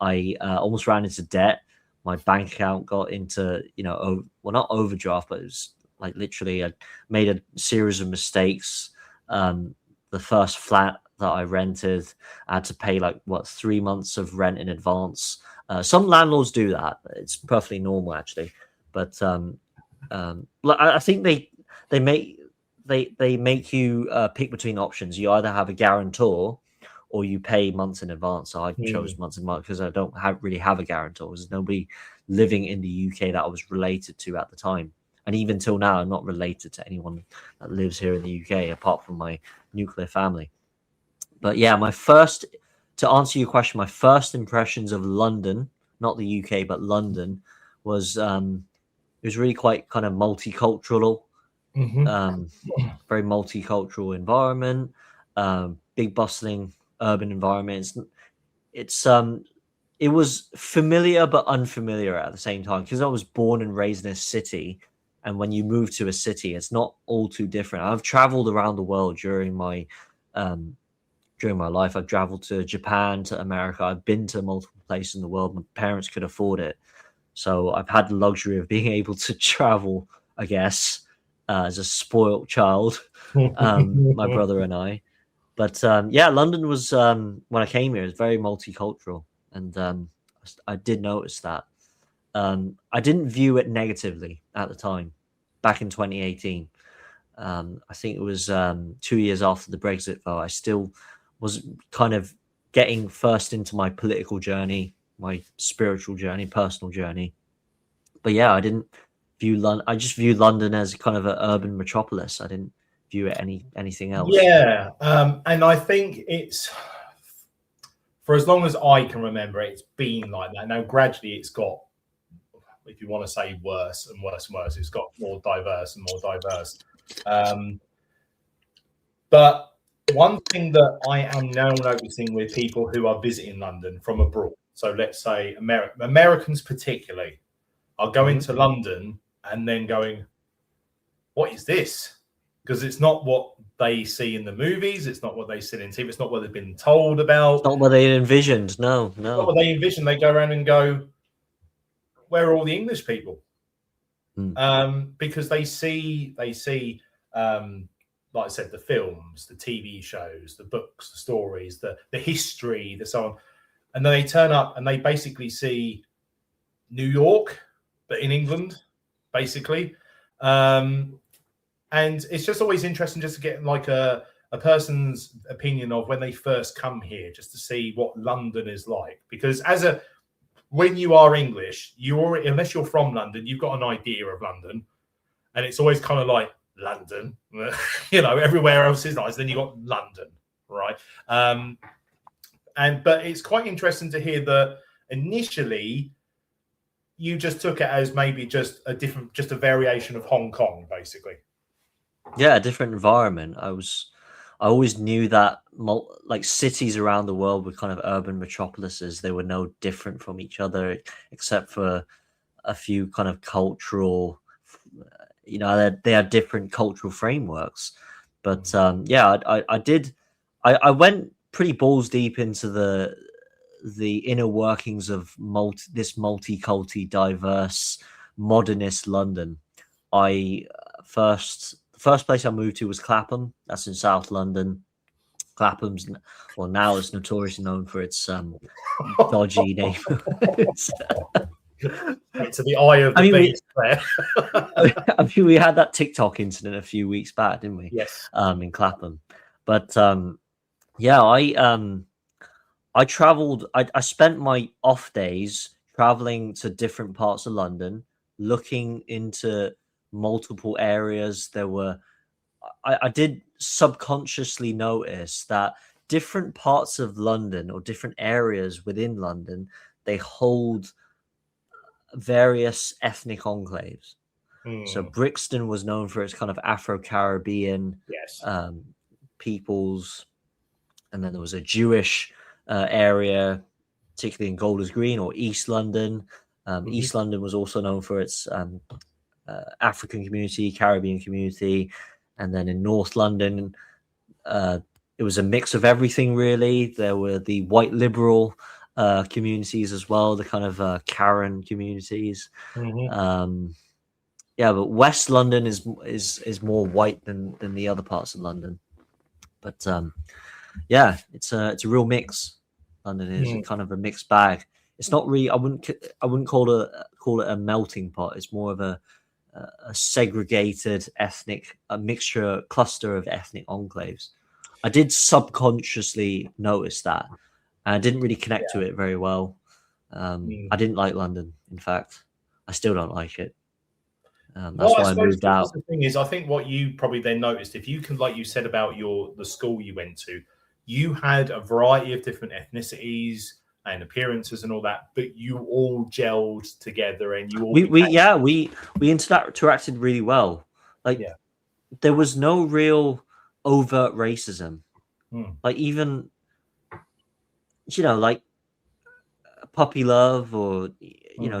I almost ran into debt. My bank account got into, you know, well, not overdraft, but it was like literally I made a series of mistakes. The first flat that I rented, I had to pay like what 3 months of rent in advance. Some landlords do that. It's perfectly normal actually, but I think they make they make you pick between options. You either have a guarantor or you pay months in advance. So I chose Hmm. months in advance because I don't really have a guarantor. There's nobody living in the UK that I was related to at the time. And even till now, I'm not related to anyone that lives here in the UK apart from my nuclear family. But yeah, to answer your question, my first impressions of London, not the UK, but London, was it was really quite kind of multicultural, Hmm. um, very multicultural environment, big bustling urban environment. It's it was familiar but unfamiliar at the same time because I was born and raised in a city. And when you move to a city, it's not all too different. I've traveled around the world um, during my life. I've traveled to Japan, to America. I've been to multiple places in the world. My parents could afford it. So I've had the luxury of being able to travel, I guess, as a spoilt child, my brother and I. But yeah, London was, when I came here, it was very multicultural. And I did notice that. I didn't view it negatively at the time, back in 2018. I think it was 2 years after the Brexit vote. I still was kind of getting first into my political journey, my spiritual journey, personal journey. But yeah, I didn't view London. I just viewed London as kind of an urban metropolis. I didn't view it anything else. Yeah, and I think it's for as long as I can remember, it's been like that. Now, gradually, it's got, if you want to say worse and worse and worse, it's got more diverse and more diverse. Um, but one thing that I am now noticing with people who are visiting London from abroad, so let's say Americans particularly, are going Hmm. to London and then going, what is this? Because it's not what they see in the movies, it's not what they see in TV, it's not what they've been told It's about, not what they envisioned. No, it's not no. what they envision. They go around and go, where are all the English people? Mm. Because they see, like I said, the films, the TV shows, the books, the stories, the history, the so on, and then they turn up and they basically see New York, but in England, basically. Um, and it's just always interesting just to get like a person's opinion of when they first come here, just to see what London is like. Because when you are English, unless you're from London, you've got an idea of London, and it's always kind of like London, everywhere else is nice. Then you got London, right? But it's quite interesting to hear that initially you just took it as maybe just a variation of Hong Kong, basically. Yeah, a different environment. I always knew that like cities around the world were kind of urban metropolises. They were no different from each other, except for a few kind of cultural, they had different cultural frameworks. But yeah, I did. I went pretty balls deep into the inner workings of this multiculti, diverse, modernist London. I the first place I moved to was Clapham. That's in South London. Clapham's well now it's notoriously known for its dodgy neighborhoods. Right to the eye of I the mean, we beast there. I mean we had that TikTok incident a few weeks back, didn't we? Yes. In Clapham, but yeah, I traveled. I spent my off days traveling to different parts of London, looking into multiple areas. I did subconsciously notice that different parts of London or different areas within London, they hold various ethnic enclaves. So Brixton was known for its kind of Afro-Caribbean Yes. peoples, and then there was a Jewish area, particularly in Golders Green or East London. East London was also known for its African community, Caribbean community, and then in North London, it was a mix of everything, really. There were the white liberal communities as well, the kind of Karen communities. Yeah, but West London is more white than the other parts of London. But yeah, it's a real mix. London is kind of a mixed bag. It's not really. I wouldn't call it a melting pot. It's more of a segregated cluster of ethnic enclaves. I did subconsciously notice that, and I didn't really connect to it very well. I didn't like London. In fact, I still don't like it. That's why I moved out. The thing is, I think what you probably then noticed, if you can, like you said about the school you went to, you had a variety of different ethnicities and appearances and all that, but you all gelled together, and you all we interacted really well. Like there was no real overt racism. Like even like puppy love, or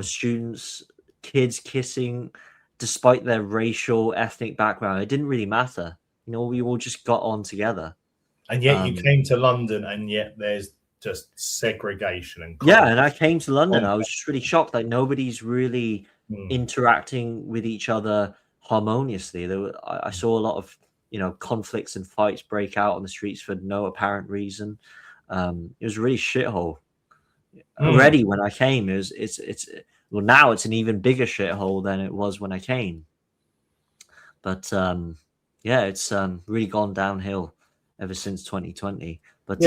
students, kids kissing despite their racial, ethnic background. It didn't really matter. We all just got on together. And yet you came to London, and yet there's just segregation and and I came to London. I was just really shocked. Like nobody's really interacting with each other harmoniously. I saw a lot of conflicts and fights break out on the streets for no apparent reason. It was a really shithole. Already when I came, well, now it's an even bigger shithole than it was when I came. But it's really gone downhill ever since 2020. But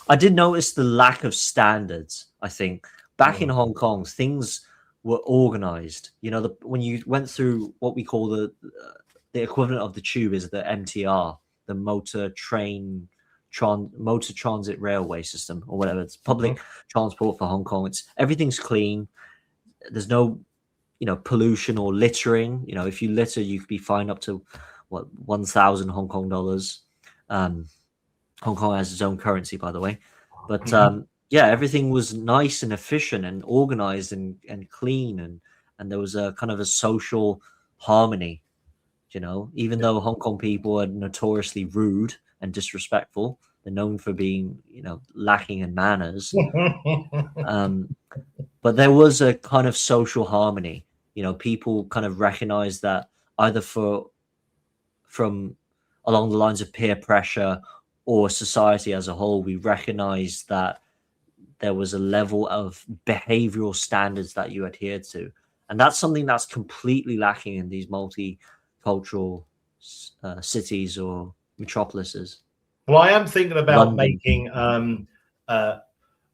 I did notice the lack of standards. I think back in Hong Kong, things were organized. When you went through what we call the equivalent of the tube is the MTR, the motor transit railway system, or whatever. It's public transport for Hong Kong. Everything's clean. There's no pollution or littering. If you litter, you could be fined up to 1,000 Hong Kong dollars. Hong Kong has its own currency, by the way. But everything was nice and efficient and organized and clean, and there was a kind of a social harmony. Even though Hong Kong people are notoriously rude and disrespectful, they're known for being lacking in manners. But there was a kind of social harmony. People kind of recognized that either from along the lines of peer pressure or society as a whole, we recognized that there was a level of behavioral standards that you adhered to. And that's something that's completely lacking in these multicultural cities or metropolises. Well, I am thinking about making an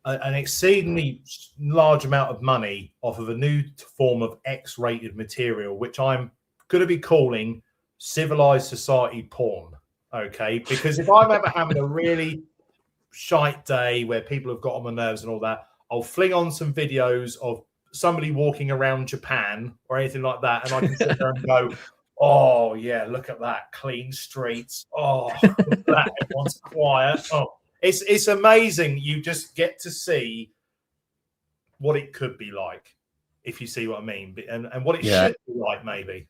exceedingly large amount of money off of a new form of X-rated material, which I'm going to be calling civilized society porn. Okay, because if I'm ever having a really shite day where people have got on my nerves and all that, I'll fling on some videos of somebody walking around Japan or anything like that, and I can sit there and go, oh yeah, look at that, clean streets. Oh, look at that, everyone's quiet. Oh, it's amazing. You just get to see what it could be like, if you see what I mean, and what it should be like, maybe.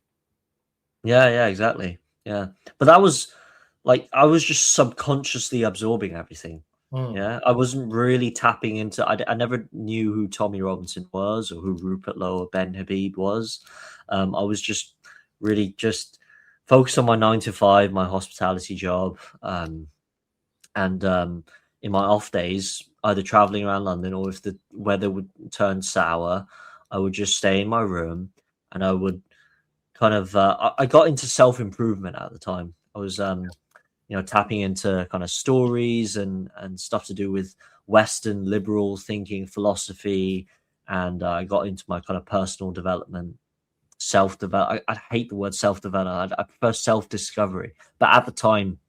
Yeah, exactly. Yeah, but that was like I was just subconsciously absorbing everything. Yeah, I wasn't really tapping into. I never knew who Tommy Robinson was, or who Rupert Lowe or Ben Habib was. I was just really just focused on my 9 to 5, my hospitality job, and in my off days, either traveling around London, or if the weather would turn sour, I would just stay in my room, and I would kind of I got into self-improvement at the time. I was tapping into kind of stories and stuff to do with Western liberal thinking, philosophy, and I got into my kind of personal development, self-development. I hate the word self-development. I prefer self-discovery. But at the time,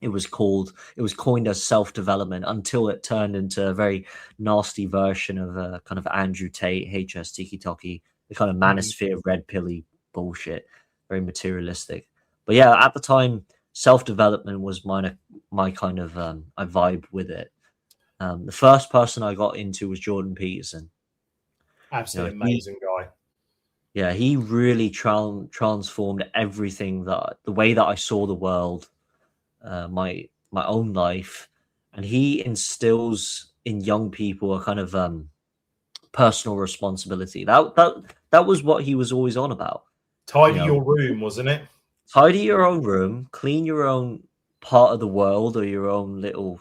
it was coined as self-development until it turned into a very nasty version of a kind of Andrew Tate, HS Tiki Toki, the kind of manosphere red pilly bullshit, very materialistic. But yeah, at the time, self-development was my kind of I vibe with it. The first person I got into was Jordan Peterson. Absolutely amazing guy. Yeah, he really transformed everything, that the way that I saw the world, my own life, and he instills in young people a kind of personal responsibility. That was what he was always on about. Tidy your room, wasn't it? Tidy your own room, clean your own part of the world or your own little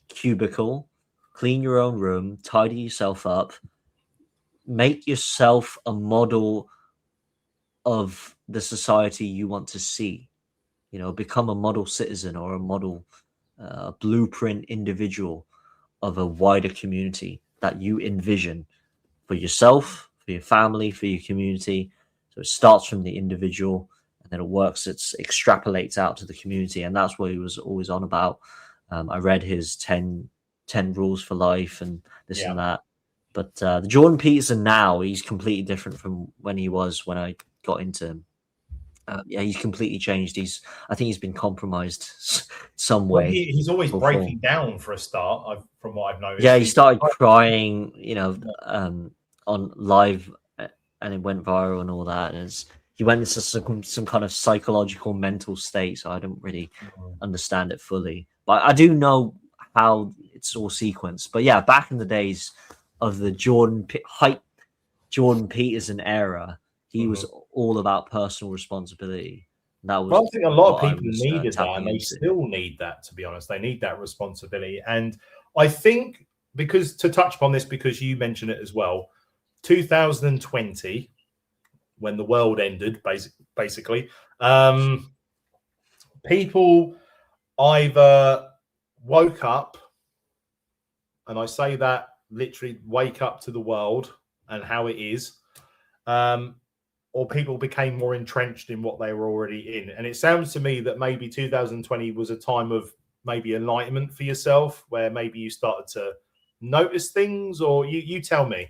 cubicle, clean your own room, tidy yourself up, make yourself a model of the society you want to see. Become a model citizen or a model blueprint individual of a wider community that you envision for yourself, for your family, for your community. So it starts from the individual, and then it extrapolates out to the community, and that's what he was always on about. I read his 10 rules for life and this and that. But the Jordan Peterson now, he's completely different from when he was when I got into him. He's completely changed. I think he's been compromised some way. He's always breaking down for a start, from what I've noticed. Yeah, he started crying, on live, and it went viral and all that. And he went into some kind of psychological mental state, so I don't really understand it fully. But I do know how it's all sequenced. But yeah, back in the days of the Jordan Peterson era, he was all about personal responsibility. That was. Well, I think a lot of people needed that, and they still need that. To be honest, they need that responsibility, and I think because to touch upon this, because you mentioned it as well, 2020, when the world ended, basically, people either woke up, and I say that literally, wake up to the world and how it is. Or people became more entrenched in what they were already in. And it sounds to me that maybe 2020 was a time of maybe enlightenment for yourself, where maybe you started to notice things, or you tell me.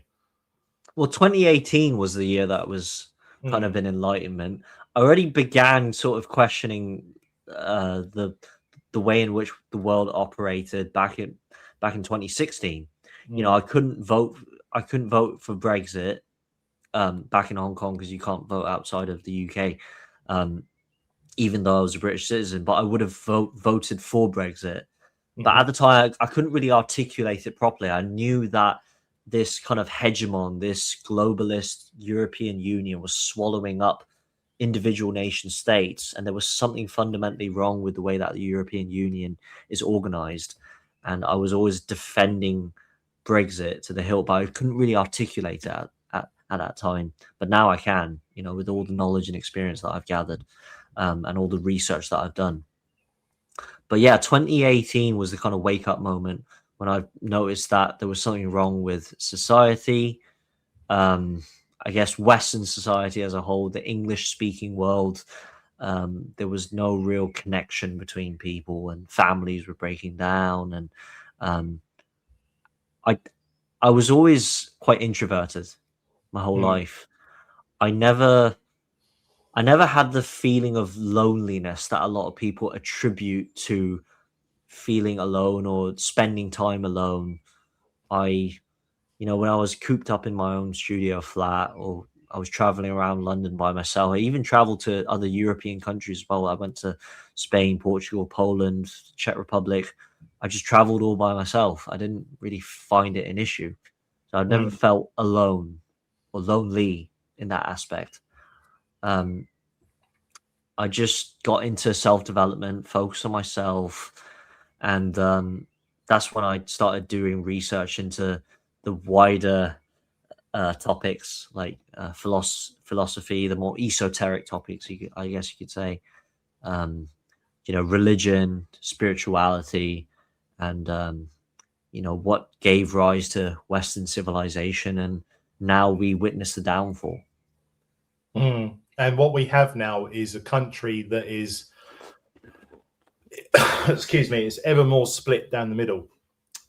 Well, 2018 was the year that was kind of an enlightenment. I already began sort of questioning the way in which the world operated back in 2016. I couldn't vote for Brexit back in Hong Kong because you can't vote outside of the UK, even though I was a British citizen. But I would have voted for Brexit. But at the time, I couldn't really articulate it properly. I knew that this kind of hegemon, this globalist European Union, was swallowing up individual nation states, and there was something fundamentally wrong with the way that the European Union is organized. And I was always defending Brexit to the hilt, but I couldn't really articulate it at that time. But now I can, with all the knowledge and experience that I've gathered, and all the research that I've done. But yeah, 2018 was the kind of wake up moment when I noticed that there was something wrong with society. I guess Western society as a whole, the English speaking world. There was no real connection between people, and families were breaking down. And I was always quite introverted my whole life. I never had the feeling of loneliness that a lot of people attribute to feeling alone or spending time alone. When I was cooped up in my own studio flat, or I was traveling around London by myself, I even traveled to other European countries as well. I went to Spain, Portugal, Poland, Czech Republic. I just traveled all by myself. I didn't really find it an issue. So I've never felt alone or lonely in that aspect. I just got into self-development, focus on myself, and that's when I started doing research into the wider topics like philosophy, the more esoteric topics, I guess you could say, religion, spirituality, and what gave rise to Western civilization, and now we witness the downfall. And what we have now is a country that is, excuse me, it's ever more split down the middle.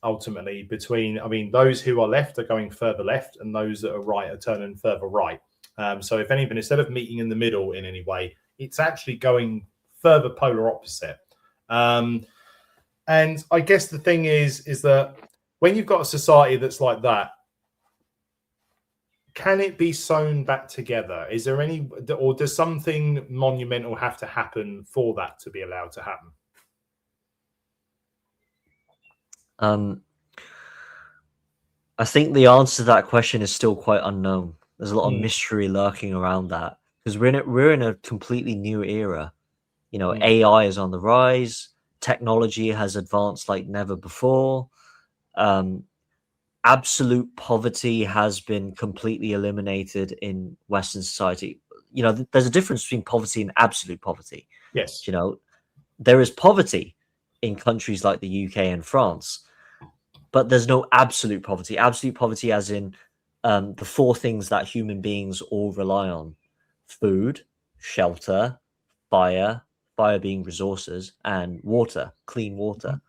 Ultimately, between, I mean, those who are left are going further left, and those that are right are turning further right. So, if anything, instead of meeting in the middle in any way, it's actually going further polar opposite. And I guess the thing is that when you've got a society that's like that, can it be sewn back together? Is there any, or does something monumental have to happen for that to be allowed to happen? I think the answer to that question is still quite unknown. There's a lot of mystery lurking around that, because we're in a completely new era. You know, AI is on the rise. Technology has advanced like never before. Absolute poverty has been completely eliminated in Western society. You know, there's a difference between poverty and absolute poverty. Yes. You know, there is poverty in countries like the UK and France, but there's no absolute poverty. Absolute poverty as in the four things that human beings all rely on: food, shelter, fire being resources, and water, clean water.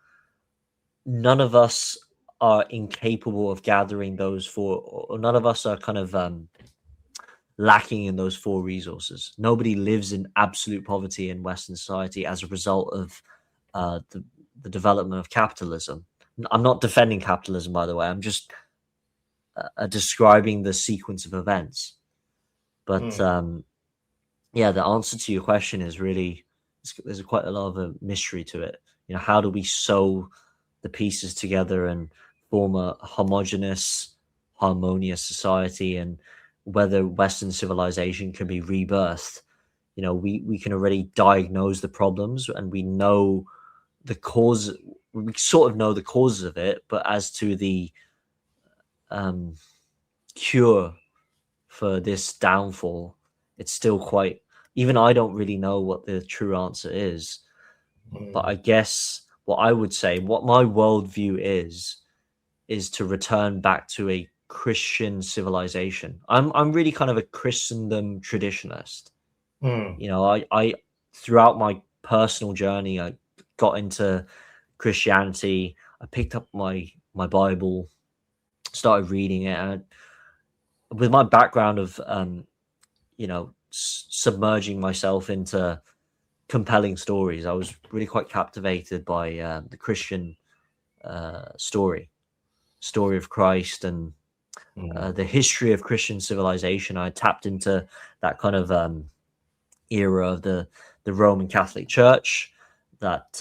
None of us are incapable of gathering those four, or none of us are kind of lacking in those four resources. Nobody lives in absolute poverty in Western society as a result of the development of capitalism. I'm not defending capitalism, by the way. I'm just describing the sequence of events. But yeah, the answer to your question is really, there's quite a lot of a mystery to it. You know, how do we sew the pieces together and form a homogeneous, harmonious society, and whether Western civilization can be rebirthed? You know, we can already diagnose the problems, and we know the cause. We sort of know the causes of it, but as to the cure for this downfall, it's still quite, even I don't really know what the true answer is. But I guess what I would say, what my worldview is to return back to a Christian civilization. I'm really kind of a Christendom traditionalist. You know, I throughout my personal journey, I got into Christianity. I picked up my Bible, started reading it, and with my background of you know, submerging myself into compelling stories, I was really quite captivated by the Christian story of Christ, and the history of Christian civilization. I tapped into that kind of era of the Roman Catholic Church that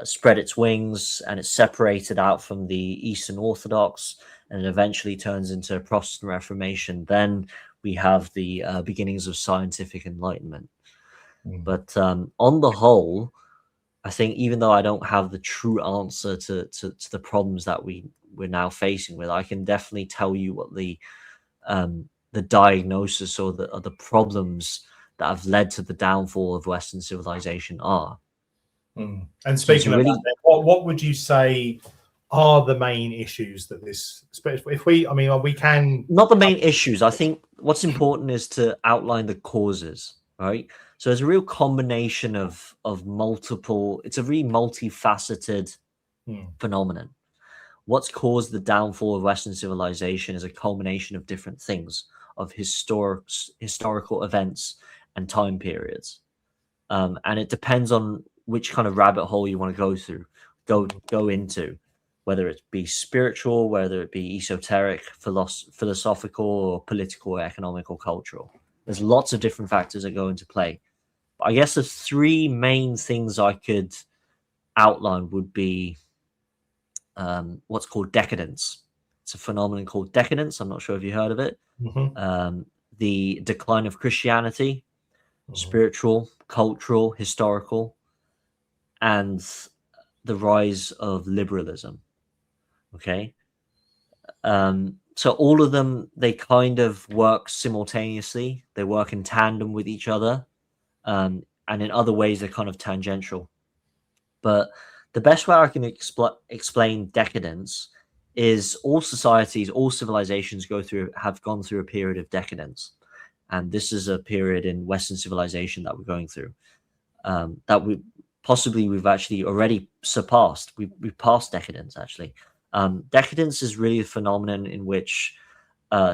spread its wings, and it's separated out from the Eastern Orthodox, and it eventually turns into a Protestant Reformation. Then we have the beginnings of scientific enlightenment. But on the whole, I think even though I don't have the true answer to the problems that we're now facing with, I can definitely tell you what the diagnosis or the problems that have led to the downfall of Western civilization are. And speaking of that, what would you say are the main issues that this, if we, I mean, we can, not the main issues. I think what's important is to outline the causes, right? So there's a real combination of multiple, it's a really multifaceted phenomenon. What's caused the downfall of Western civilization is a culmination of different things, of historical events and time periods. And it depends on which kind of rabbit hole you want to go into, whether it be spiritual, whether it be esoteric, philosophical, or political, or economic, or cultural. There's lots of different factors that go into play. But I guess the three main things I could outline would be what's called decadence. It's a phenomenon called decadence. I'm not sure if you heard of it. The decline of Christianity, spiritual, cultural, historical, and the rise of liberalism. Okay. So all of them, they kind of work simultaneously. They work in tandem with each other. And in other ways, they're kind of tangential. But the best way I can explain decadence is all societies, all civilizations have gone through a period of decadence. And this is a period in Western civilization that we're going through. That we possibly we've actually already surpassed. We've passed decadence actually. Decadence is really a phenomenon in which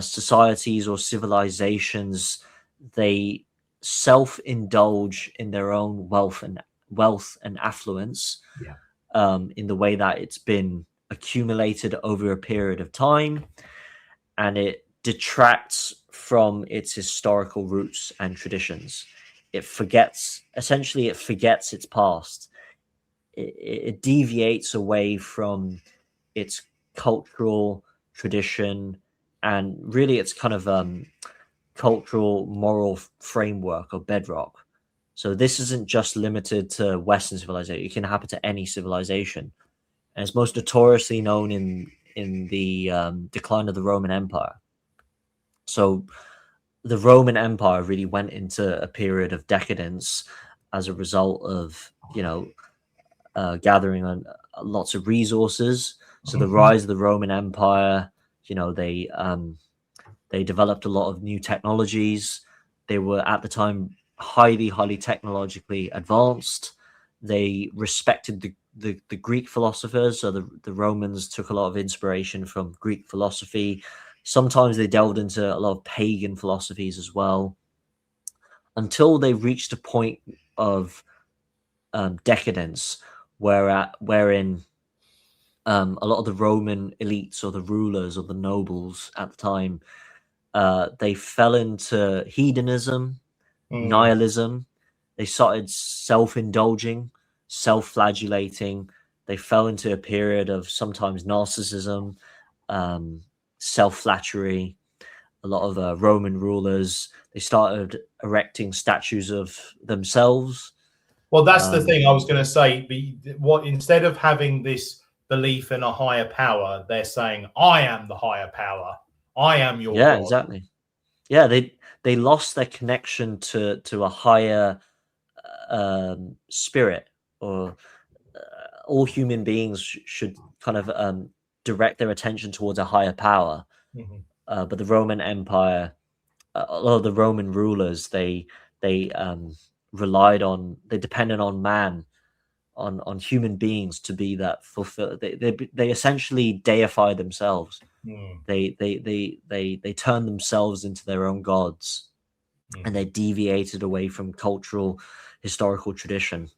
societies or civilizations, they self-indulge in their own wealth and affluence, in the way that it's been accumulated over a period of time, and it detracts from its historical roots and traditions. It forgets its past. It deviates away from its cultural tradition and really its kind of cultural moral framework or bedrock. So this isn't just limited to Western civilization. It can happen to any civilization, and it's most notoriously known in the decline of the Roman Empire. So the Roman Empire really went into a period of decadence as a result of, gathering on lots of resources. So the rise of the Roman Empire, they developed a lot of new technologies. They were at the time highly technologically advanced. They respected the Greek philosophers. So the Romans took a lot of inspiration from Greek philosophy. Sometimes they delved into a lot of pagan philosophies as well, until they reached a point of decadence, wherein a lot of the Roman elites or the rulers or the nobles at the time, they fell into hedonism, nihilism. They started self-indulging, self-flagellating. They fell into a period of sometimes narcissism, self-flattery. A lot of Roman rulers, they started erecting statues of themselves. Well, that's the thing I was going to say. What, instead of having this belief in a higher power, they're saying, "I am the higher power. I am your God." Exactly. Yeah, they lost their connection to a higher spirit, or all human beings should kind of direct their attention towards a higher power. But the Roman Empire, a lot of the Roman rulers, they depended on man, on human beings to be that fulfilled. They essentially deify themselves. They turn themselves into their own gods, and they deviated away from cultural historical tradition.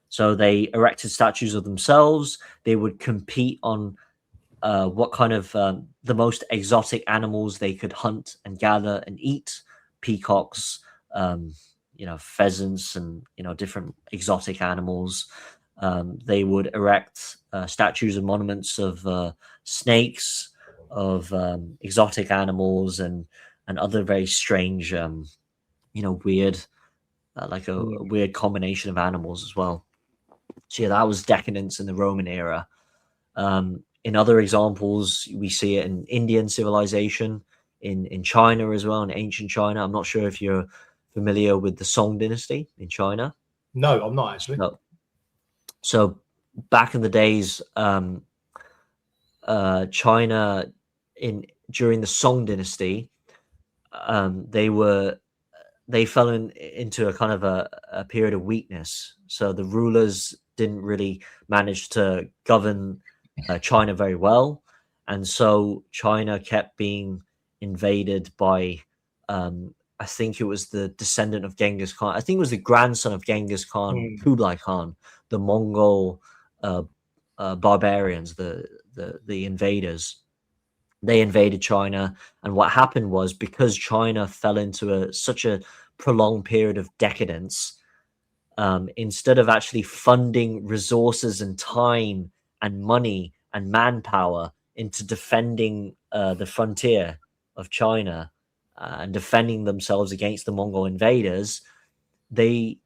So they erected statues of themselves. They would compete on what kind of the most exotic animals they could hunt and gather and eat: peacocks, pheasants, and different exotic animals. They would erect statues and monuments of snakes, of exotic animals, and other very strange, weird, like a weird combination of animals as well. So yeah, that was decadence in the Roman era. In other examples, we see it in Indian civilization, in China as well, in ancient China. I'm not sure if you're familiar with the Song dynasty in China. No, I'm not actually. So back in the days, China, during the Song dynasty, they fell into a kind of a period of weakness. So the rulers didn't really manage to govern China very well, and so China kept being invaded by, I think it was the descendant of Genghis Khan. I think it was the grandson of Genghis Khan, Kublai Khan, the Mongol barbarians, the invaders. They invaded China, and what happened was, because China fell into such a prolonged period of decadence, instead of actually funding resources and time and money and manpower into defending the frontier of China and defending themselves against the Mongol invaders, they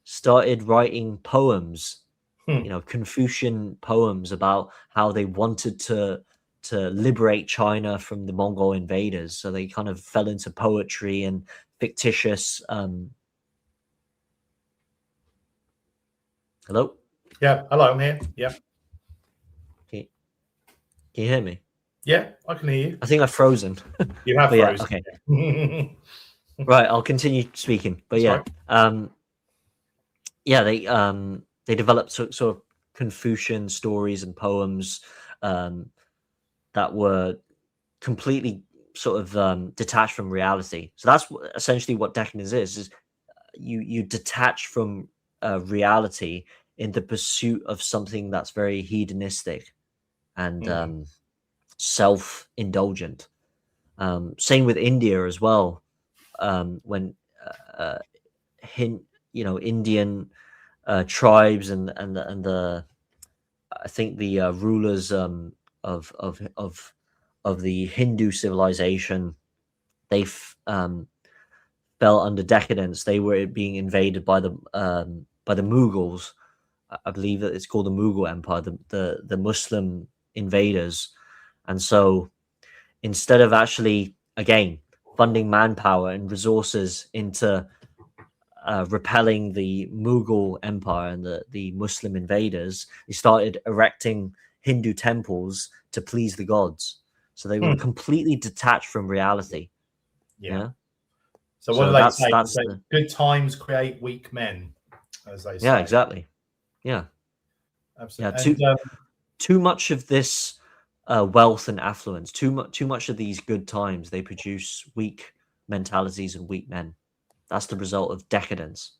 started writing poems, Confucian poems, about how they wanted to liberate China from the Mongol invaders. So they kind of fell into poetry and fictitious. Hello? Yeah, hello, I'm here. Yeah. Can you hear me? Yeah, I can hear you. I think I've frozen. You have frozen. Yeah, okay. Right, I'll continue speaking. But That's yeah, right. yeah, they developed sort of Confucian stories and poems that were completely sort of detached from reality. So that's essentially what decadence is you detach from reality in the pursuit of something that's very hedonistic and self-indulgent. Same with India as well. When uh, Indian tribes and the I think the rulers of of of of the Hindu civilization, they fell under decadence. They were being invaded by the Mughals. I believe that it's called the Mughal Empire, the Muslim invaders. And so instead of actually, again, funding manpower and resources into repelling the Mughal Empire and the Muslim invaders, they started erecting Hindu temples to please the gods. So they were completely detached from reality. Yeah. So what So do they say? that's They say, good times create weak men, as they say. Yeah, exactly. Yeah. Absolutely. Yeah. Too much of this wealth and affluence, too much of these good times, they produce weak mentalities and weak men. That's the result of decadence.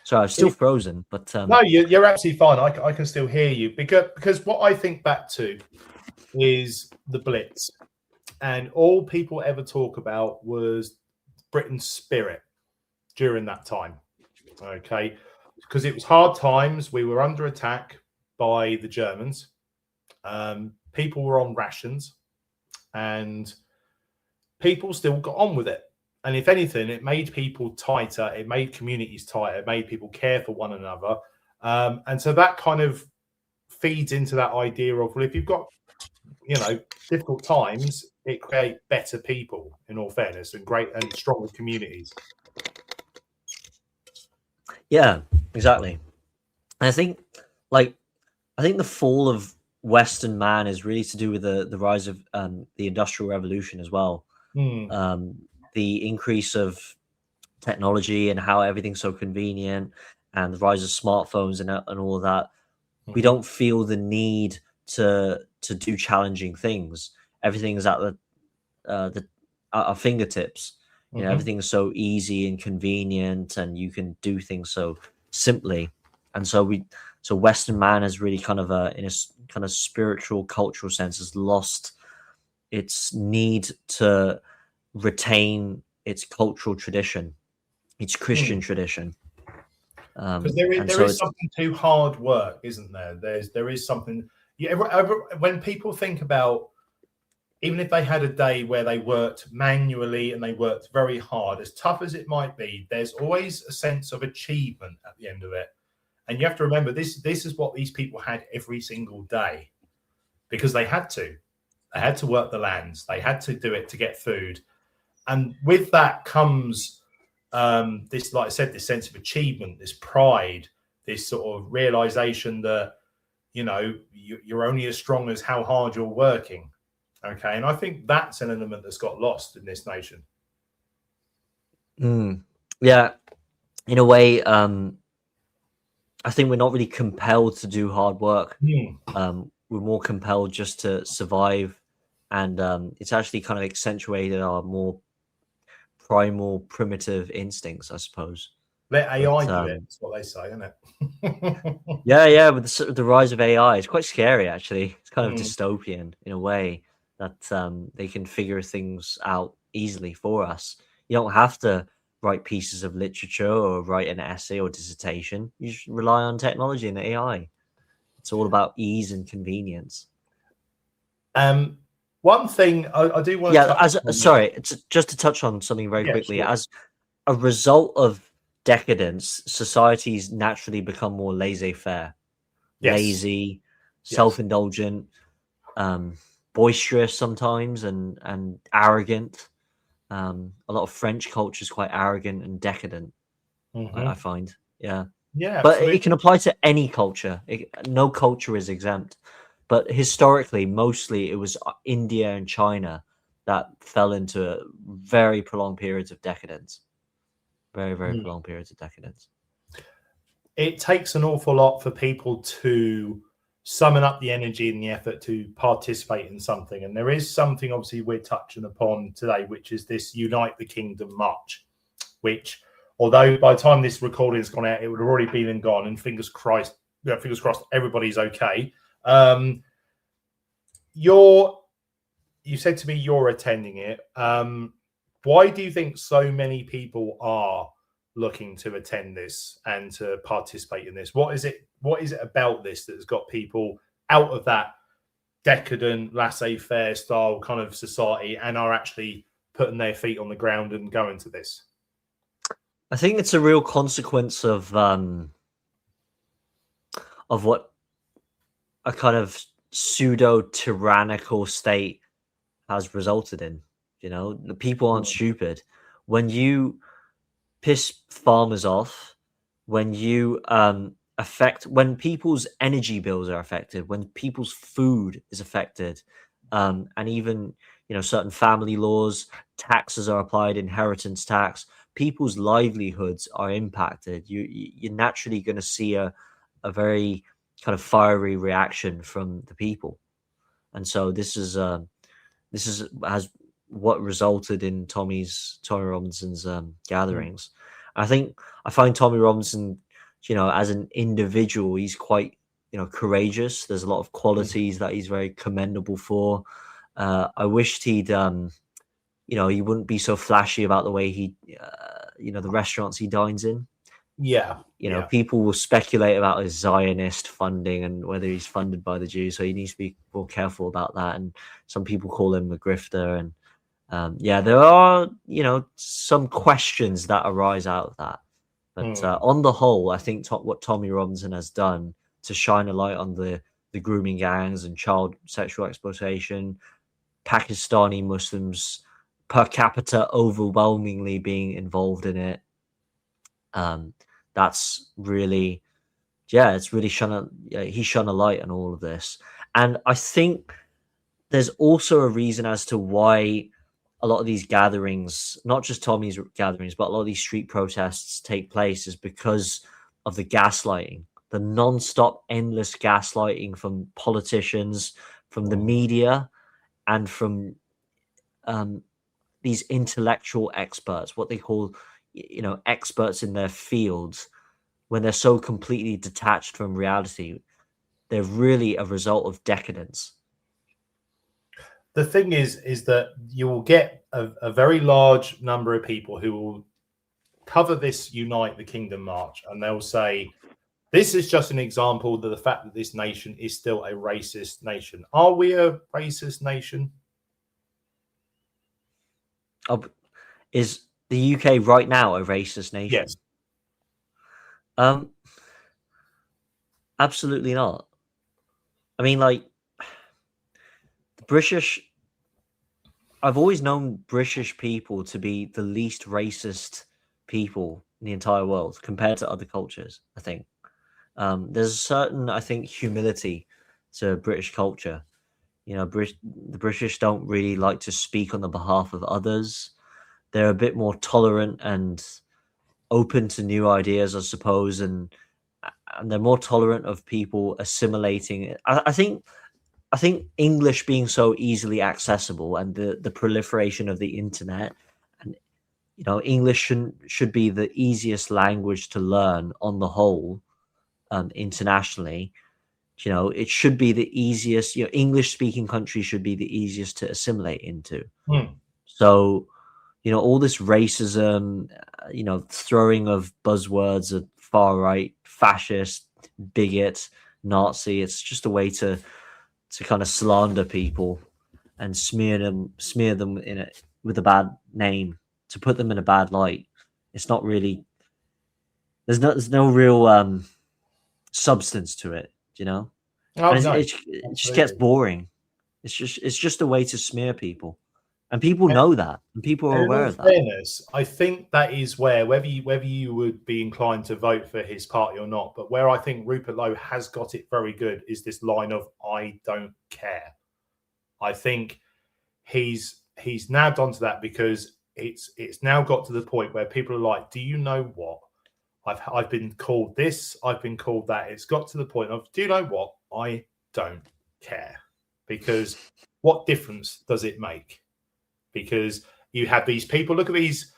So I'm still frozen, but no, you're absolutely fine. I can still hear you because what I think back to is the Blitz, and all people ever talk about was Britain's spirit during that time. Okay, because it was hard times. We were under attack by the Germans. People were on rations, and people still got on with it. And if anything, it made people tighter. It made communities tighter. It made people care for one another. And so that kind of feeds into that idea of, well, if you've got, difficult times, it creates better people, in all fairness, and great and stronger communities. Yeah, exactly. And I think the fall of Western man is really to do with the rise of the Industrial Revolution as well. The increase of technology and how everything's so convenient, and the rise of smartphones and all of that. We don't feel the need to do challenging things. Everything's at our fingertips. Everything's so easy and convenient, and you can do things so simply. And so Western man has really kind of in a kind of spiritual, cultural sense, has lost its need to retain its cultural tradition, its Christian tradition. Because there is something to hard work, isn't there? There is something. When people think about, even if they had a day where they worked manually and they worked very hard, as tough as it might be, there's always a sense of achievement at the end of it. And you have to remember, this is what these people had every single day, because they had to. They had to work the lands. They had to do it to get food. And with that comes this, like I said, this sense of achievement, this pride, this sort of realization that, you're only as strong as how hard you're working. Okay. And I think that's an element that's got lost in this nation. Yeah. In a way, I think we're not really compelled to do hard work. We're more compelled just to survive. And it's actually kind of accentuated our more primal, primitive instincts, I suppose. Let AI do it. That's what they say, isn't it? Yeah. With the rise of AI, it's quite scary, actually. It's kind of dystopian in a way that they can figure things out easily for us. You don't have to write pieces of literature or write an essay or dissertation. You just rely on technology and AI. It's all about ease and convenience. One thing I do want to just to touch on something very quickly. Sure. As a result of decadence, societies naturally become more laissez-faire, lazy, self-indulgent, boisterous sometimes, and arrogant. A lot of French culture is quite arrogant and decadent. I find, but absolutely. It can apply to any culture. No culture is exempt. But historically, mostly it was India and China that fell into very prolonged periods of decadence. Very, very prolonged periods of decadence. it takes an awful lot for people to summon up the energy and the effort to participate in something. And there is something, obviously, we're touching upon today, which is this Unite the Kingdom March, which, although by the time this recording has gone out, it would have already been and gone. And fingers crossed, everybody's okay. You said to me you're attending it. Why do you think so many people are looking to attend this and to participate in this? What is it about this that has got people out of that decadent laissez-faire style kind of society and are actually putting their feet on the ground and going to this? I think it's a real consequence of what a kind of pseudo tyrannical state has resulted in. You know, the people aren't stupid. When you piss farmers off, when you when people's energy bills are affected, when people's food is affected, and even, you know, certain family laws, taxes are applied, inheritance tax, people's livelihoods are impacted, you're naturally going to see a very kind of fiery reaction from the people. And so this has what resulted in Tommy Robinson's gatherings. I find Tommy Robinson, you know, as an individual, he's quite, you know, courageous. There's a lot of qualities that he's very commendable for. I wished he'd, you know, he wouldn't be so flashy about the way he, you know, the restaurants he dines in. Yeah. You know, people will speculate about his Zionist funding and whether he's funded by the Jews. So he needs to be more careful about that. And some people call him a grifter. And there are, you know, some questions that arise out of that. But on the whole, I think what Tommy Robinson has done to shine a light on the grooming gangs and child sexual exploitation, Pakistani Muslims per capita overwhelmingly being involved in it. That's really, it's really he shone a light on all of this. And I think there's also a reason as to why a lot of these gatherings, not just Tommy's gatherings, but a lot of these street protests take place, is because of the gaslighting, the non-stop, endless gaslighting from politicians, from the media, and from these intellectual experts, what they call, you know, experts in their fields. When they're so completely detached from reality, they're really a result of decadence. The thing is that you will get a very large number of people who will cover this Unite the Kingdom March, and they'll say, this is just an example of the fact that this nation is still a racist nation. Are we a racist nation? Is the UK right now a racist nation? Yes. Absolutely not. I mean, like, the British, I've always known British people to be the least racist people in the entire world compared to other cultures, I think. There's a certain, I think, humility to British culture. You know, the British don't really like to speak on the behalf of others. They're a bit more tolerant and open to new ideas, I suppose, and they're more tolerant of people assimilating. I think English being so easily accessible and the proliferation of the internet, and, you know, English should be the easiest language to learn on the whole, internationally. You know, it should be the easiest, you know, English speaking countries should be the easiest to assimilate into. So, you know, all this racism, you know, throwing of buzzwords of far right, fascist, bigot, Nazi, it's just a way to kind of slander people and smear them in it with a bad name, to put them in a bad light. It's not really, there's no real substance to it, you know. And it just gets boring. It's just a way to smear people, and people know that, and people are aware of that. Fairness, I think that is where, whether you would be inclined to vote for his party or not, but where I think Rupert Lowe has got it very good is this line of "I don't care." I think he's nabbed onto that because it's now got to the point where people are like, "Do you know what? I've been called this, I've been called that. It's got to the point of, do you know what? I don't care, because what difference does it make? Because you have these people, look at these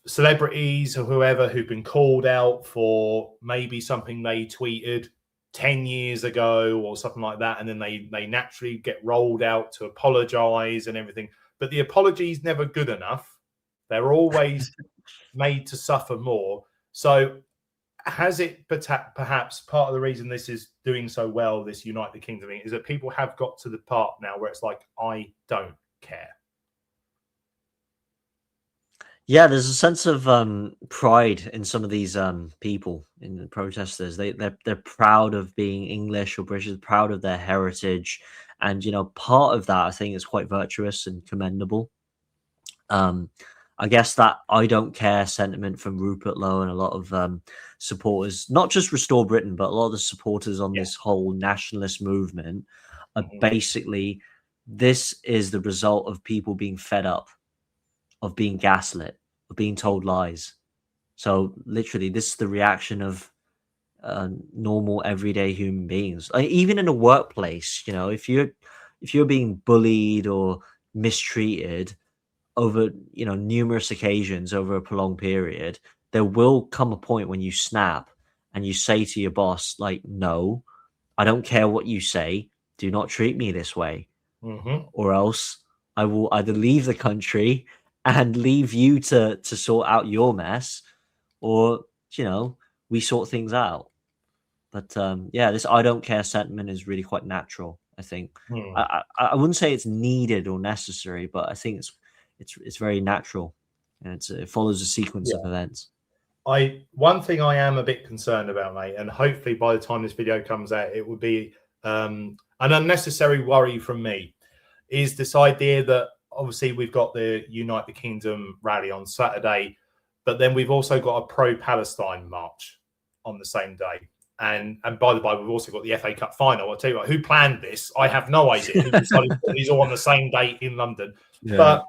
celebrities or whoever who've been called out for maybe something they tweeted 10 years ago or something like that, and then they naturally get rolled out to apologize and everything, but the apology is never good enough. They're always made to suffer more. So has it perhaps part of the reason this is doing so well, this Unite the Kingdom thing, is that people have got to the part now where it's like, I don't care? Yeah, there's a sense of pride in some of these people, in the protesters. They're proud of being English or British, proud of their heritage, and part of that I think is quite virtuous and commendable. I guess that I don't care sentiment from Rupert Lowe and a lot of supporters, not just Restore Britain, but a lot of the supporters on this whole nationalist movement are basically, this is the result of people being fed up, of being gaslit, of being told lies. So literally, this is the reaction of normal, everyday human beings. Even in a workplace, if you're being bullied or mistreated over numerous occasions over a prolonged period, there will come a point when you snap and you say to your boss, like, no, I don't care what you say, do not treat me this way, or else I will either leave the country and leave you to sort out your mess, or we sort things out. But this I don't care sentiment is really quite natural, I think. I wouldn't say it's needed or necessary, but I think it's very natural, and it follows a sequence of events. One thing I am a bit concerned about, mate, and hopefully by the time this video comes out, it would be an unnecessary worry from me, is this idea that obviously we've got the Unite the Kingdom rally on Saturday, but then we've also got a pro-Palestine march on the same day. And by the way, we've also got the FA Cup final. I'll tell you what, who planned this? I have no idea. Who decided to put these all on the same date in London? Yeah. But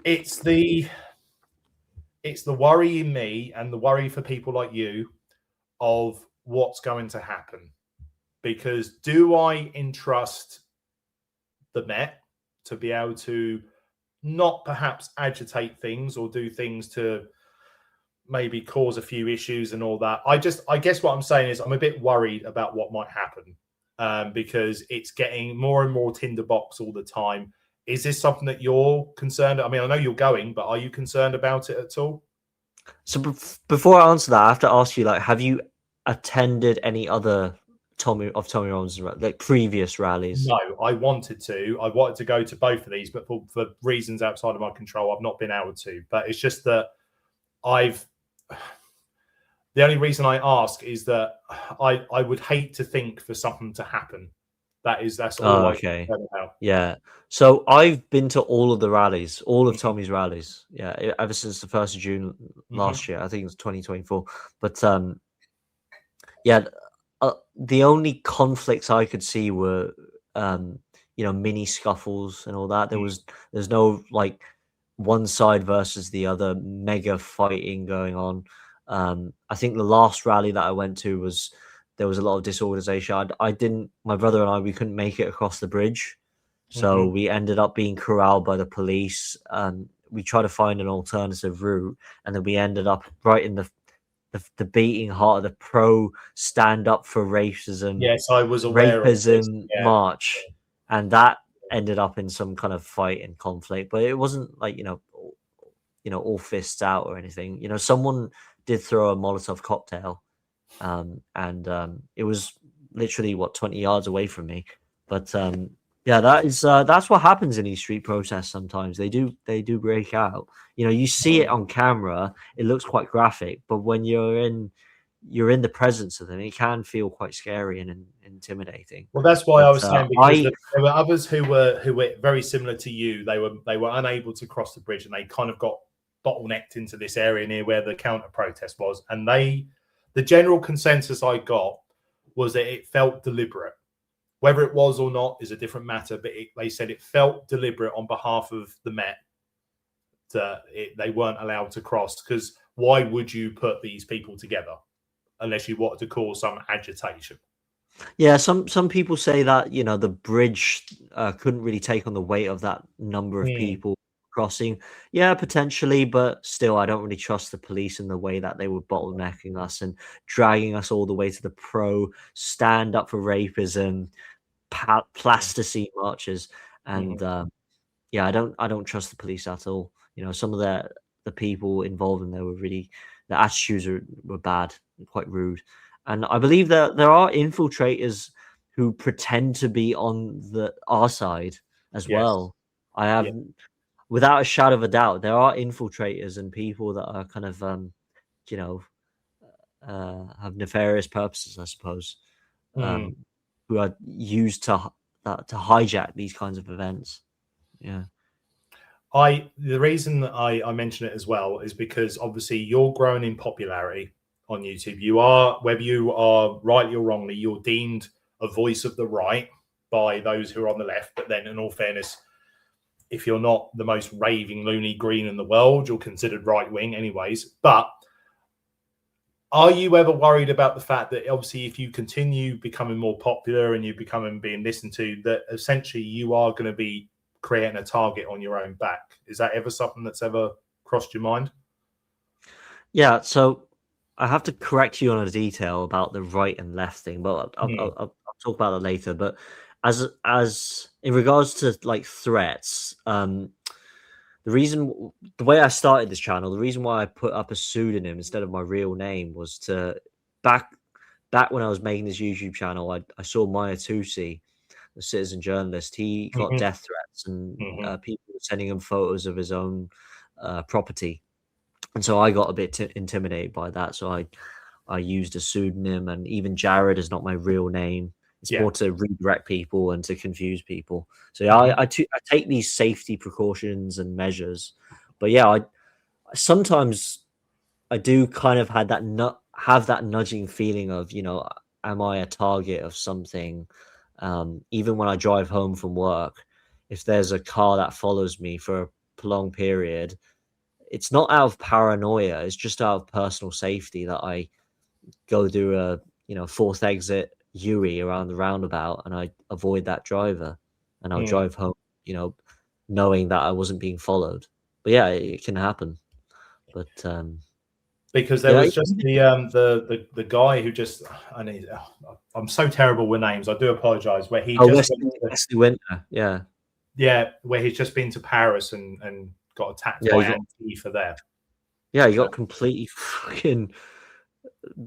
it's the worry in me and the worry for people like you of what's going to happen. Because do I entrust the Met to be able to not perhaps agitate things or do things to maybe cause a few issues and all that? I guess what I'm saying is I'm a bit worried about what might happen, because it's getting more and more tinderbox all the time. Is this something that you're concerned? I mean, I know you're going, but are you concerned about it at all? So before I answer that, I have to ask you, have you attended any other Tommy Rollins, like previous rallies? No, I wanted to go to both of these, but for reasons outside of my control, I've not been able to. But it's just that the only reason I ask is that I would hate to think for something to happen. That's all. Okay. Yeah. So I've been to all of the rallies, all of Tommy's rallies. Yeah, ever since the 1st of June last year. I think it was 2024. But the only conflicts I could see were mini scuffles and all that. There's no one side versus the other mega fighting going on. I think the last rally that I went to there was a lot of disorganization. My brother and I, we couldn't make it across the bridge. So we ended up being corralled by the police. We tried to find an alternative route, and then we ended up right in the beating heart of the pro stand up for racism. Yes, I was aware racism march. And that ended up in some kind of fight and conflict, but it wasn't all fists out or anything. Someone did throw a Molotov cocktail. And it was literally 20 yards away from me. But that's what happens in these street protests. Sometimes they do break out. You see it on camera, it looks quite graphic, but when you're in the presence of them, it can feel quite scary and intimidating. Well, that's why I was saying, because there were others who were very similar to you. They were unable to cross the bridge, and they kind of got bottlenecked into this area near where the counter protest was, and the general consensus I got was that it felt deliberate. Whether it was or not is a different matter, but they said it felt deliberate on behalf of the Met that they weren't allowed to cross. Because why would you put these people together unless you wanted to cause some agitation? Yeah, some people say that, the bridge couldn't really take on the weight of that number of Mm, people crossing. Yeah, potentially, but still, I don't really trust the police in the way that they were bottlenecking us and dragging us all the way to the pro stand up for rapism, mm, plasticine marches, mhm. and yeah, I don't trust the police at all. Some of the people involved in there were really the attitudes were bad, and quite rude. And I believe that there are infiltrators who pretend to be on our side as Yes. well. I have, Yeah. without a shadow of a doubt, there are infiltrators and people that are kind of you know have nefarious purposes, I suppose, Mm. um, who are used to hijack these kinds of events. Yeah. The reason that I mention it as well is because obviously you're growing in popularity on YouTube. You are, whether you are rightly or wrongly, you're deemed a voice of the right by those who are on the left. But then, in all fairness, if you're not the most raving loony green in the world, you're considered right wing, anyways. But are you ever worried about the fact that obviously, if you continue becoming more popular and you becoming being listened to, that essentially you are going to be creating a target on your own back? Is that ever something that's ever crossed your mind? Yeah, so I have to correct you on a detail about the right and left thing, but Mm, I'll talk about that later. But as in regards to like threats, the way I started this channel, the reason why I put up a pseudonym instead of my real name was to back back when I was making this YouTube channel, I saw Maya Tusi, the citizen journalist. He got mhm, death threats and mhm. people were sending him photos of his own property, and so I got a bit intimidated by that. So I used a pseudonym, and even Jared is not my real name. It's Yeah. more to redirect people and to confuse people. So yeah, Mhm, I take these safety precautions and measures. But yeah, I sometimes I do kind of have that nudging feeling of, am I a target of something? Even when I drive home from work, if there's a car that follows me for a prolonged period, it's not out of paranoia, it's just out of personal safety that I go through a, fourth exit UE around the roundabout and I avoid that driver and I'll mm. drive home, you know, knowing that I wasn't being followed. But yeah, it can happen. But Because there yeah, was just the guy who just I need I'm so terrible with names. I do apologize. Where he oh, just went to, Wesley Winter. Yeah. yeah, where he's just been to Paris and got attacked Yeah, by Antifa there, he got completely fucking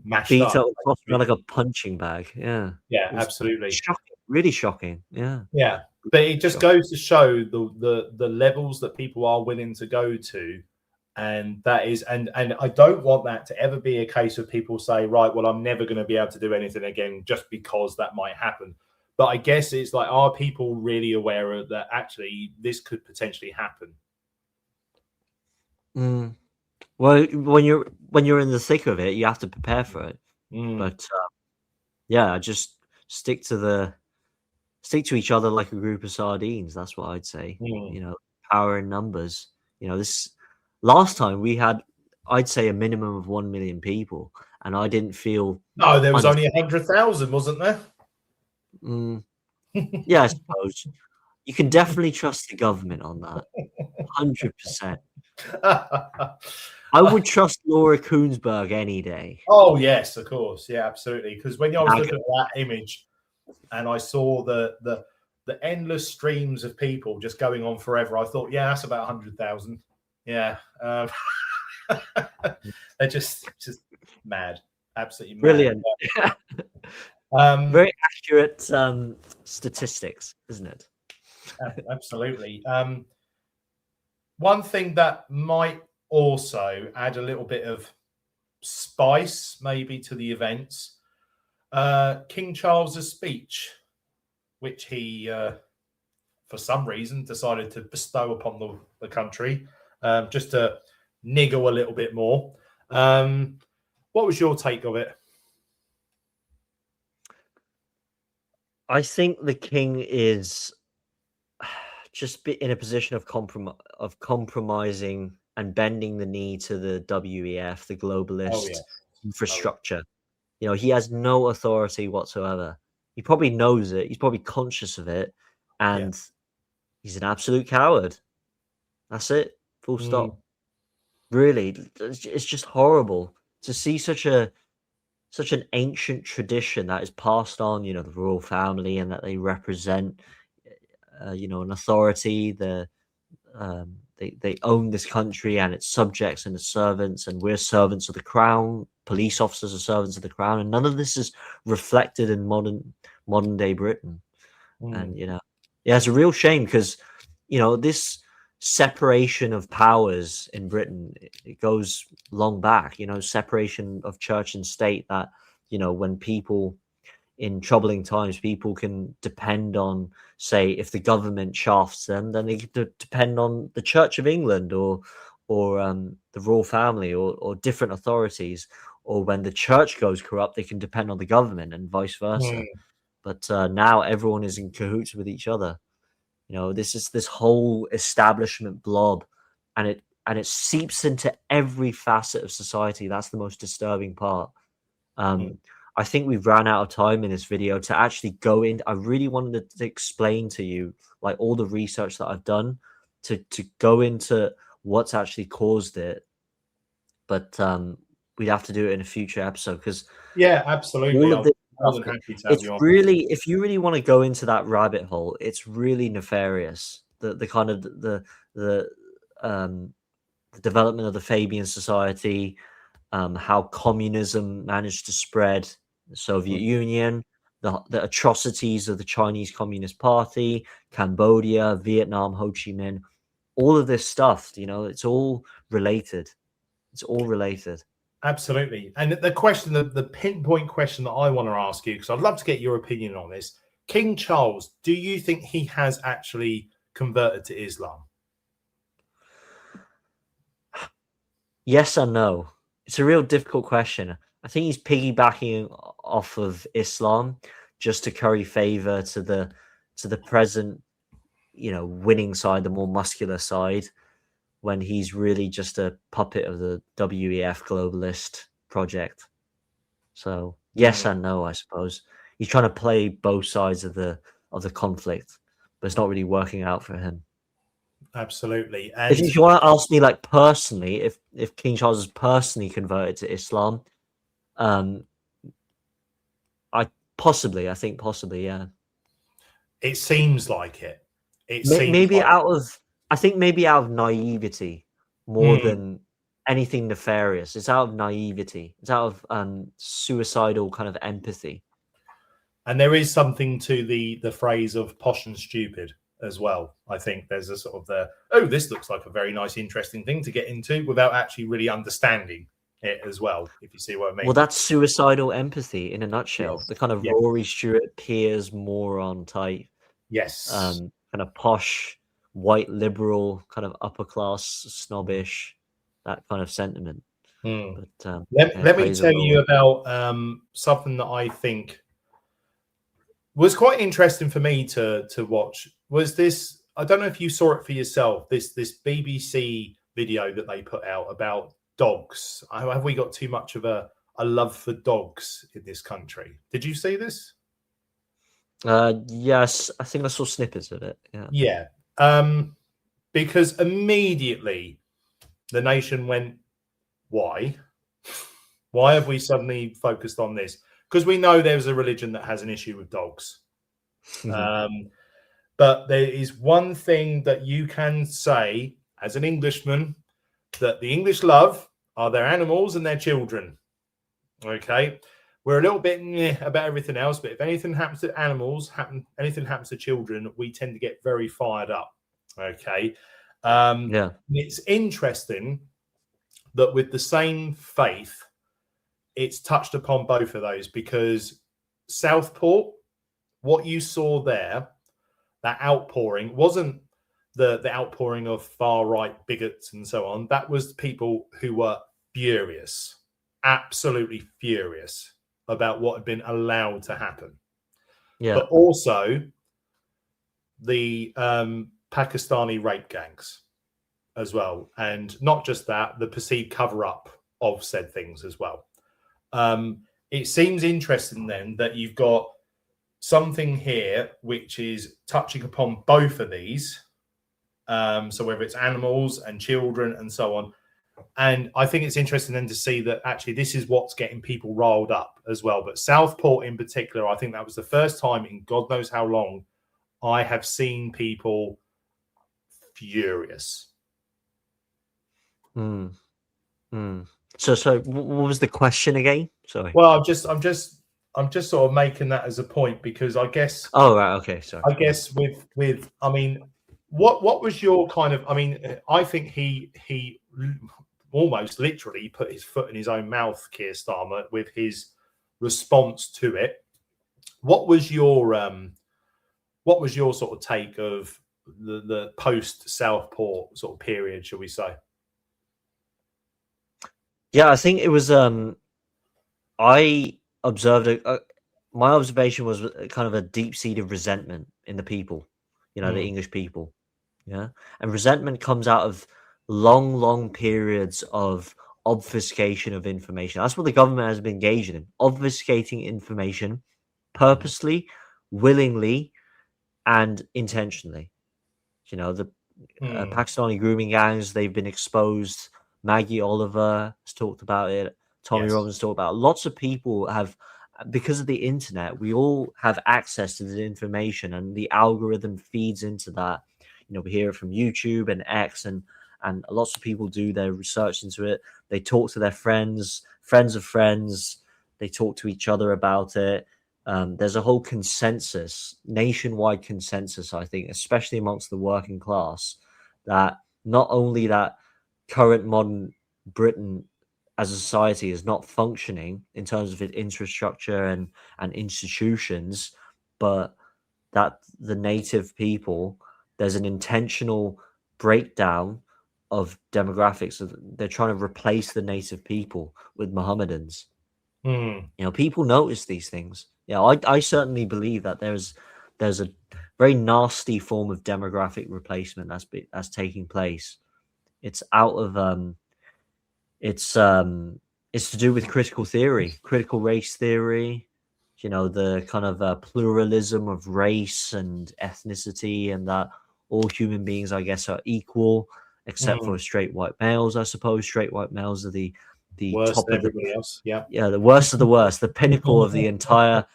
mashed beat up. up, tossed around like a punching bag. Yeah. Yeah, It was absolutely. shocking, really shocking. Yeah. Yeah, but it just Shocking. goes to show the levels that people are willing to go to, and that is and I don't want that to ever be a case of people say, right, well, I'm never going to be able to do anything again just because that might happen. But I guess it's like, are people really aware of that? Actually, this could potentially happen. Mm. Well, when you're in the thick of it, you have to prepare for it. Mm, But yeah, just stick to stick to each other like a group of sardines. That's what I'd say. mm. Power in numbers. This last time we had, I'd say, a minimum of 1 million people, and I didn't feel No, there was unsafe. only 100,000, wasn't there? Mm, yeah, I suppose you can definitely trust the government on that. 100%. I would trust Laura Kuenssberg any day. Oh yes, of course, yeah, absolutely. Because when I was Nag- looking at that image, and I saw the endless streams of people just going on forever, I thought, yeah, that's about 100,000. Yeah, they're just mad, absolutely mad. Brilliant. Um, Very accurate statistics, isn't it? absolutely. One thing that might also add a little bit of spice, maybe, to the events. King Charles's speech, which he for some reason decided to bestow upon the country, just to niggle a little bit more. What was your take of it? I think the king is just in a position of compromising and bending the knee to the WEF, the Oh globalist yes. Oh yeah. infrastructure. You know, he has no authority whatsoever. He probably knows it. He's probably conscious of it, Yeah. and he's an absolute coward. That's it. Full Mm, stop. Really, it's just horrible to see such an ancient tradition that is passed on. You know, the royal family, and that they represent, you know, an authority. They own this country and its subjects and its servants, and we're servants of the crown. Police officers are servants of the crown, and none of this is reflected in modern day Britain. mm, And you know, yeah, it's a real shame because you know this separation of powers in Britain, it goes long back. You know, separation of church and state. That you know, when people in troubling times, people can depend on, say, if the government shafts them, then they can depend on the Church of England or the royal family or different authorities. Or when the church goes corrupt, they can depend on the government and vice versa. mm, But now everyone is in cahoots with each other. You know, this is this whole establishment blob, and it seeps into every facet of society. That's the most disturbing part. mm. Um, I think we've run out of time in this video to actually go in. I really wanted to explain to you like all the research that I've done to go into what's actually caused it, but we'd have to do it in a future episode because Yeah, absolutely. all of I'm this more stuff, than happy to have it's you on. really, if you really want to go into that rabbit hole, it's really nefarious. The kind of the um the development of the Fabian Society, how communism managed to spread, the Soviet Mm. Union, the atrocities of the Chinese Communist Party, Cambodia, Vietnam, Ho Chi Minh, all of this stuff, you know, it's all related. It's all related. Absolutely. And the question, the pinpoint question that I want to ask you, because I'd love to get your opinion on this. King Charles, do you think he has actually converted to Islam? Yes and no. It's a real difficult question. I think he's piggybacking off of Islam just to curry favor to the present, you know, winning side, the more muscular side, when he's really just a puppet of the WEF globalist project. So yes Mm, and no, I suppose. He's trying to play both sides of the conflict, but it's not really working out for him. absolutely. If you want to ask me, like personally, if King Charles has personally converted to Islam, um, I think possibly, yeah. It seems like it. It seems Maybe like out of, I think maybe out of naivety more mm. than anything nefarious. It's out of naivety. It's out of suicidal kind of empathy. And there is something to the phrase of posh and stupid as well. I think there's a sort of this looks like a very nice, interesting thing to get into without actually really understanding it as well, if you see what I Well, mean. that's suicidal empathy in a nutshell. Yes. The kind of Yeah. Rory Stewart Piers moron type, Yes. kind of posh, white liberal, kind of upper class, snobbish, that kind of sentiment. Mm. But yeah, it Let me plays a tell you role. about something that I think was quite interesting for me to watch. Was this? I don't know if you saw it for yourself. This BBC video that they put out about dogs. Have we got too much of a love for dogs in this country? Did you see this? Yes, I think I saw snippets of it. Yeah. Yeah. Because immediately the nation went, why? Why have we suddenly focused on this? Because we know there's a religion that has an issue with dogs. But there is one thing that you can say as an Englishman that the English love are their animals and their children. Okay. We're a little bit about everything else, but if anything happens to animals, anything happens to children, we tend to get very fired up. Okay. Yeah. It's interesting that with the same faith, it's touched upon both of those because Southport, what you saw there, that outpouring wasn't the outpouring of far right bigots and so on. That was people who were furious, absolutely furious about what had been allowed to happen. Yeah. But also the Pakistani rape gangs. as well, and not just that, the perceived cover-up of said things as well. It seems interesting then that you've got something here which is touching upon both of these. So whether it's animals and children and so on. And I think it's interesting then to see that actually this is what's getting people riled up as well. But Southport in particular, I think that was the first time in God knows how long I have seen people furious. So what was the question again? Sorry. Well, I'm just sort of making that as a point because I guess. Oh, right. Okay. Sorry. I guess with I mean, what was your kind of? I mean, I think he almost literally put his foot in his own mouth, Keir Starmer, with his response to it. What was your sort of take of the post Southport sort of period, shall we say? Yeah, I think it was. I observed my observation was kind of a deep-seated resentment in the people, the English people. Yeah, and resentment comes out of long periods of obfuscation of information. That's what the government has been engaged in: obfuscating information, purposely, willingly, and intentionally. The Pakistani grooming gangs, they've been exposed. Maggie Oliver has talked about it. Tommy Robbins talked about it. Lots of people have, because of the internet, we all have access to the information, and the algorithm feeds into that. We hear it from YouTube and X, and lots of people do their research into it. They talk to their friends of friends. They talk to each other about it. There's a whole consensus, nationwide consensus, I think, especially amongst the working class, that not only that current modern Britain as a society is not functioning in terms of its infrastructure and institutions, but that the native people, there's an intentional breakdown of demographics. They're trying to replace the native people with Mohammedans. People notice these things. I certainly believe that there's a very nasty form of demographic replacement that's taking place. It's out of it's to do with critical theory, critical race theory. The kind of pluralism of race and ethnicity, and that all human beings, I guess, are equal, except for straight white males. I suppose straight white males are the worst top of everybody else. Yeah, the worst of the worst, the pinnacle of the entire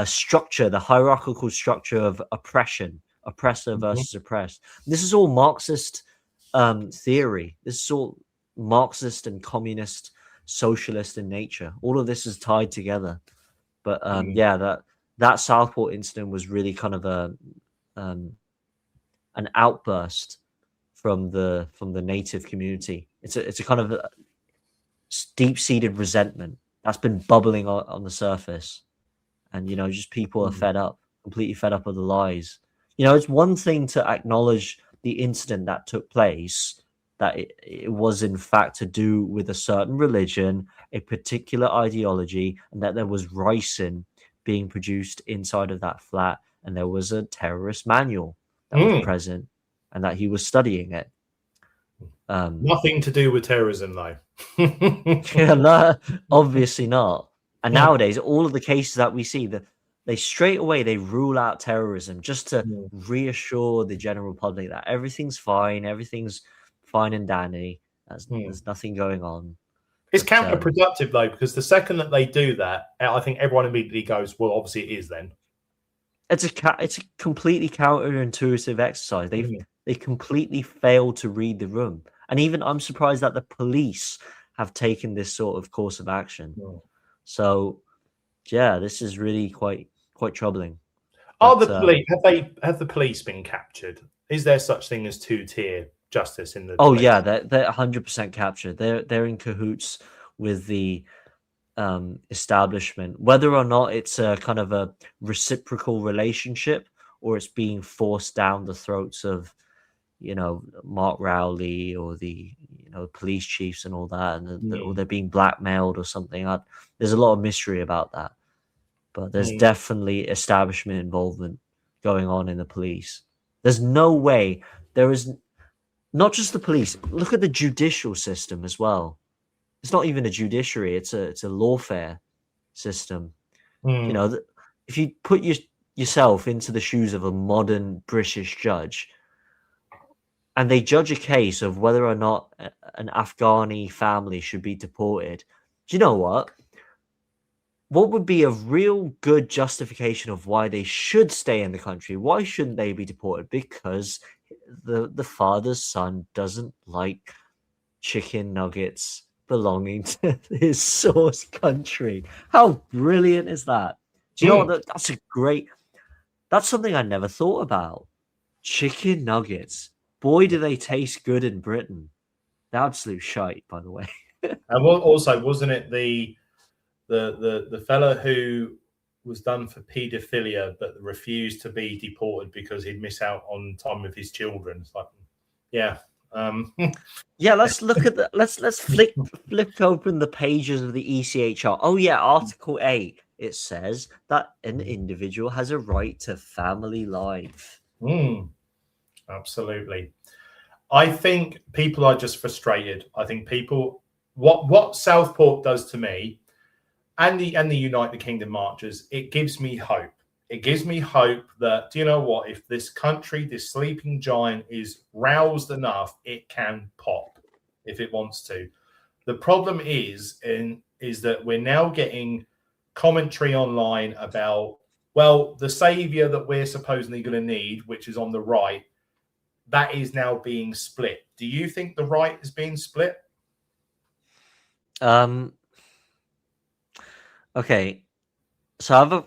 structure, the hierarchical structure of oppression, oppressor versus oppressed. This is all Marxist theory. This is all Marxist and communist, socialist in nature. All of this is tied together. But that Southport incident was really kind of an outburst from the native community. It's a kind of deep-seated resentment that's been bubbling on the surface, and just people are fed up, completely fed up of the lies. It's one thing to acknowledge the incident that took place, that it was in fact to do with a certain religion, a particular ideology, and that there was ricin being produced inside of that flat, and there was a terrorist manual that was present, and that he was studying it. Nothing to do with terrorism, though. No, obviously not. And nowadays, all of the cases that we see, they straight away rule out terrorism just to reassure the general public that everything's fine and dandy. There's nothing going on. It's counterproductive though, because the second that they do that, I think everyone immediately goes, "Well, obviously it is then." It's a completely counterintuitive exercise. They completely failed to read the room, and even I'm surprised that the police have taken this sort of course of action. So, yeah, this is really quite troubling. Are the police have the police been captured? Is there such thing as two-tier justice in the? Oh yeah, they're 100% captured. They're in cahoots with the establishment, whether or not it's a kind of a reciprocal relationship or it's being forced down the throats of Mark Rowley or the police chiefs and all that, and or they're being blackmailed or something. There's a lot of mystery about that, but there's definitely establishment involvement going on in the police. There's no way there is not just the police. Look at the judicial system as well. It's not even a judiciary; it's a lawfare system. You Mm. know, if you put yourself into the shoes of a modern British judge, and they judge a case of whether or not an Afghani family should be deported, do you know what? What would be a real good justification of why they should stay in the country? Why shouldn't they be deported? Because the father's son doesn't like chicken nuggets belonging to his source country. How brilliant is that? Do you know Mm. what? That's a great. That's something I never thought about. Chicken nuggets. Boy, do they taste good in Britain. They're absolute shite, by the way. And also, wasn't it the fella who was done for paedophilia but refused to be deported because he'd miss out on time with his children? It's like, yeah. Yeah, let's look at the let's flip open the pages of the ECHR. Oh yeah, Article 8. It says that an individual has a right to family life. Absolutely. I think people are just frustrated. I think people what Southport does to me and the Unite the Kingdom marchers, it gives me hope. It gives me hope that, do you know what? If this country, this sleeping giant, is roused enough, it can pop if it wants to. The problem is that we're now getting commentary online about, well, the savior that we're supposedly going to need, which is on the right, that is now being split. Do you think the right is being split? Okay. So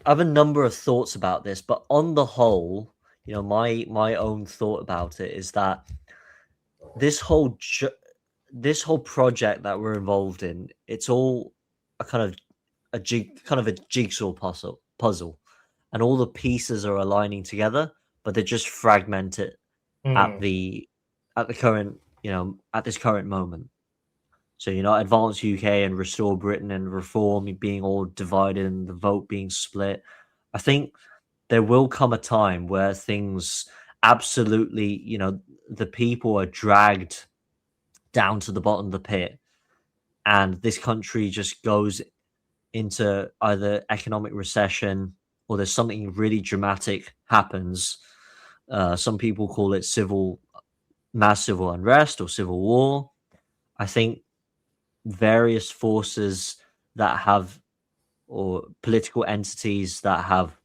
I have a number of thoughts about this, but on the whole, you know, my own thought about it is that this whole this whole project that we're involved in, it's all a kind of a jigsaw puzzle, and all the pieces are aligning together, but they're just fragmented at the current, you know, at this current moment. So, you know, advance UK and restore Britain and reform being all divided and the vote being split. I think there will come a time where things absolutely, you know, the people are dragged down to the bottom of the pit, and this country just goes into either economic recession or there's something really dramatic happens. Some people call it mass civil unrest or civil war. I think various forces that have, or political entities that have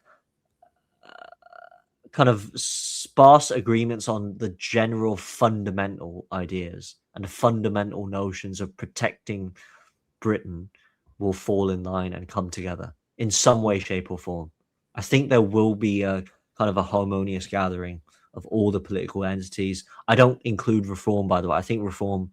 kind of sparse agreements on the general fundamental ideas and the fundamental notions of protecting Britain will fall in line and come together in some way, shape, or form. I think there will be a kind of a harmonious gathering of all the political entities. I don't include Reform, by the way. I think Reform,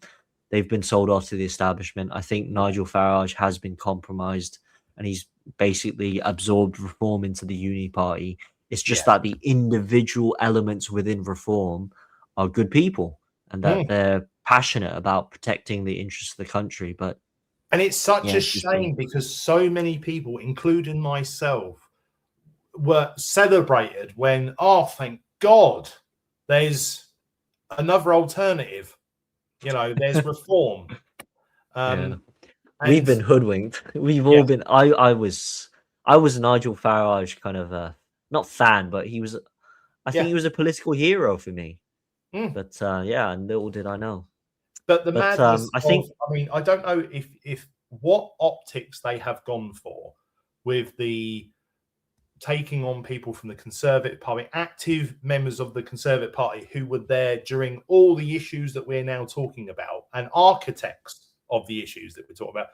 they've been sold off to the establishment. I think Nigel Farage has been compromised and he's basically absorbed Reform into the Uni Party. It's just that the individual elements within Reform are good people and that they're passionate about protecting the interests of the country. But and it's such a shame because so many people, including myself, were celebrated when, oh, thank God, there's another alternative. You know, there's Reform. We've been hoodwinked. We've all been. I was a Nigel Farage kind of not fan, but he was. I think he was a political hero for me. But yeah, and little did I know. But the madness I mean, I don't know if what optics they have gone for with the taking on people from the Conservative Party, active members of the Conservative Party who were there during all the issues that we're now talking about and architects of the issues that we're talking about.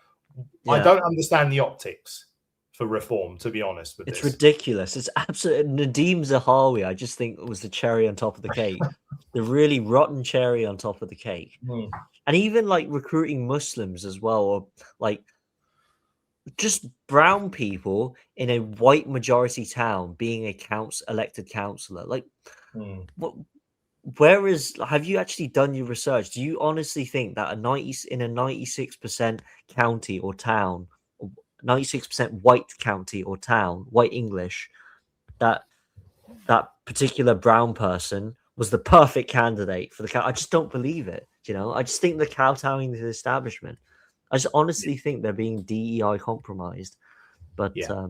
Yeah. I don't understand the optics for Reform, to be honest with it's ridiculous. It's absolutely Nadeem Zahawi. I just think it was the cherry on top of the cake, the really rotten cherry on top of the cake. And even like recruiting Muslims as well, or like just brown people in a white majority town being a elected councillor. Like, what? Where is? Have you actually done your research? Do you honestly think that in a 96% county or town, 96% white county or town, white English, that particular brown person was the perfect candidate for the cow. I just don't believe it. You know, I just think they're kowtowing to the establishment. I just honestly think they're being DEI compromised. But Yeah.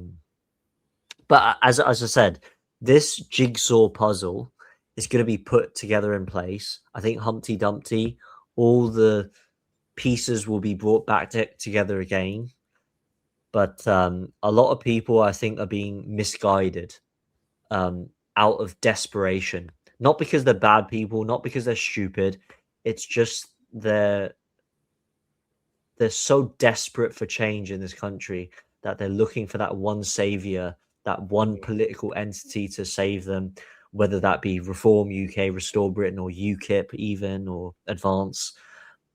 But as I said, this jigsaw puzzle is going to be put together in place. I think Humpty Dumpty, all the pieces will be brought back together again. But a lot of people, I think, are being misguided out of desperation. Not because they're bad people, not because they're stupid. It's just they're so desperate for change in this country that they're looking for that one savior, that one political entity to save them, whether that be Reform UK, Restore Britain, or UKIP even, or Advance.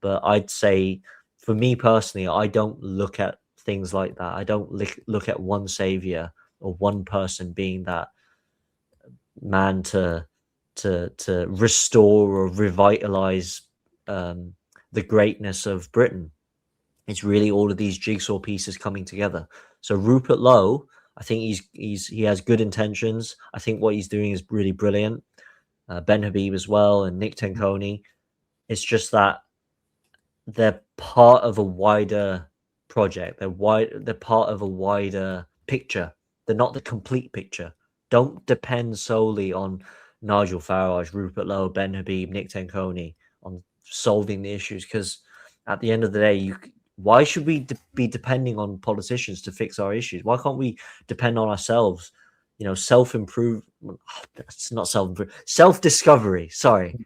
But I'd say, for me personally, I don't look at things like that. I don't look at one savior or one person being that man to restore or revitalize the greatness of Britain. It's really all of these jigsaw pieces coming together. So Rupert Lowe, I think he has good intentions. I think what he's doing is really brilliant. Ben Habib as well, and Nick Tenconi. It's just that they're part of a wider project. They're part of a wider picture. They're not the complete picture. Don't depend solely on Nigel Farage, Rupert Lowe, Ben Habib, Nick Tenconi on solving the issues, because at the end of the day, why should we be depending on politicians to fix our issues? Why can't we depend on ourselves? You know, it's not self-discovery. Sorry.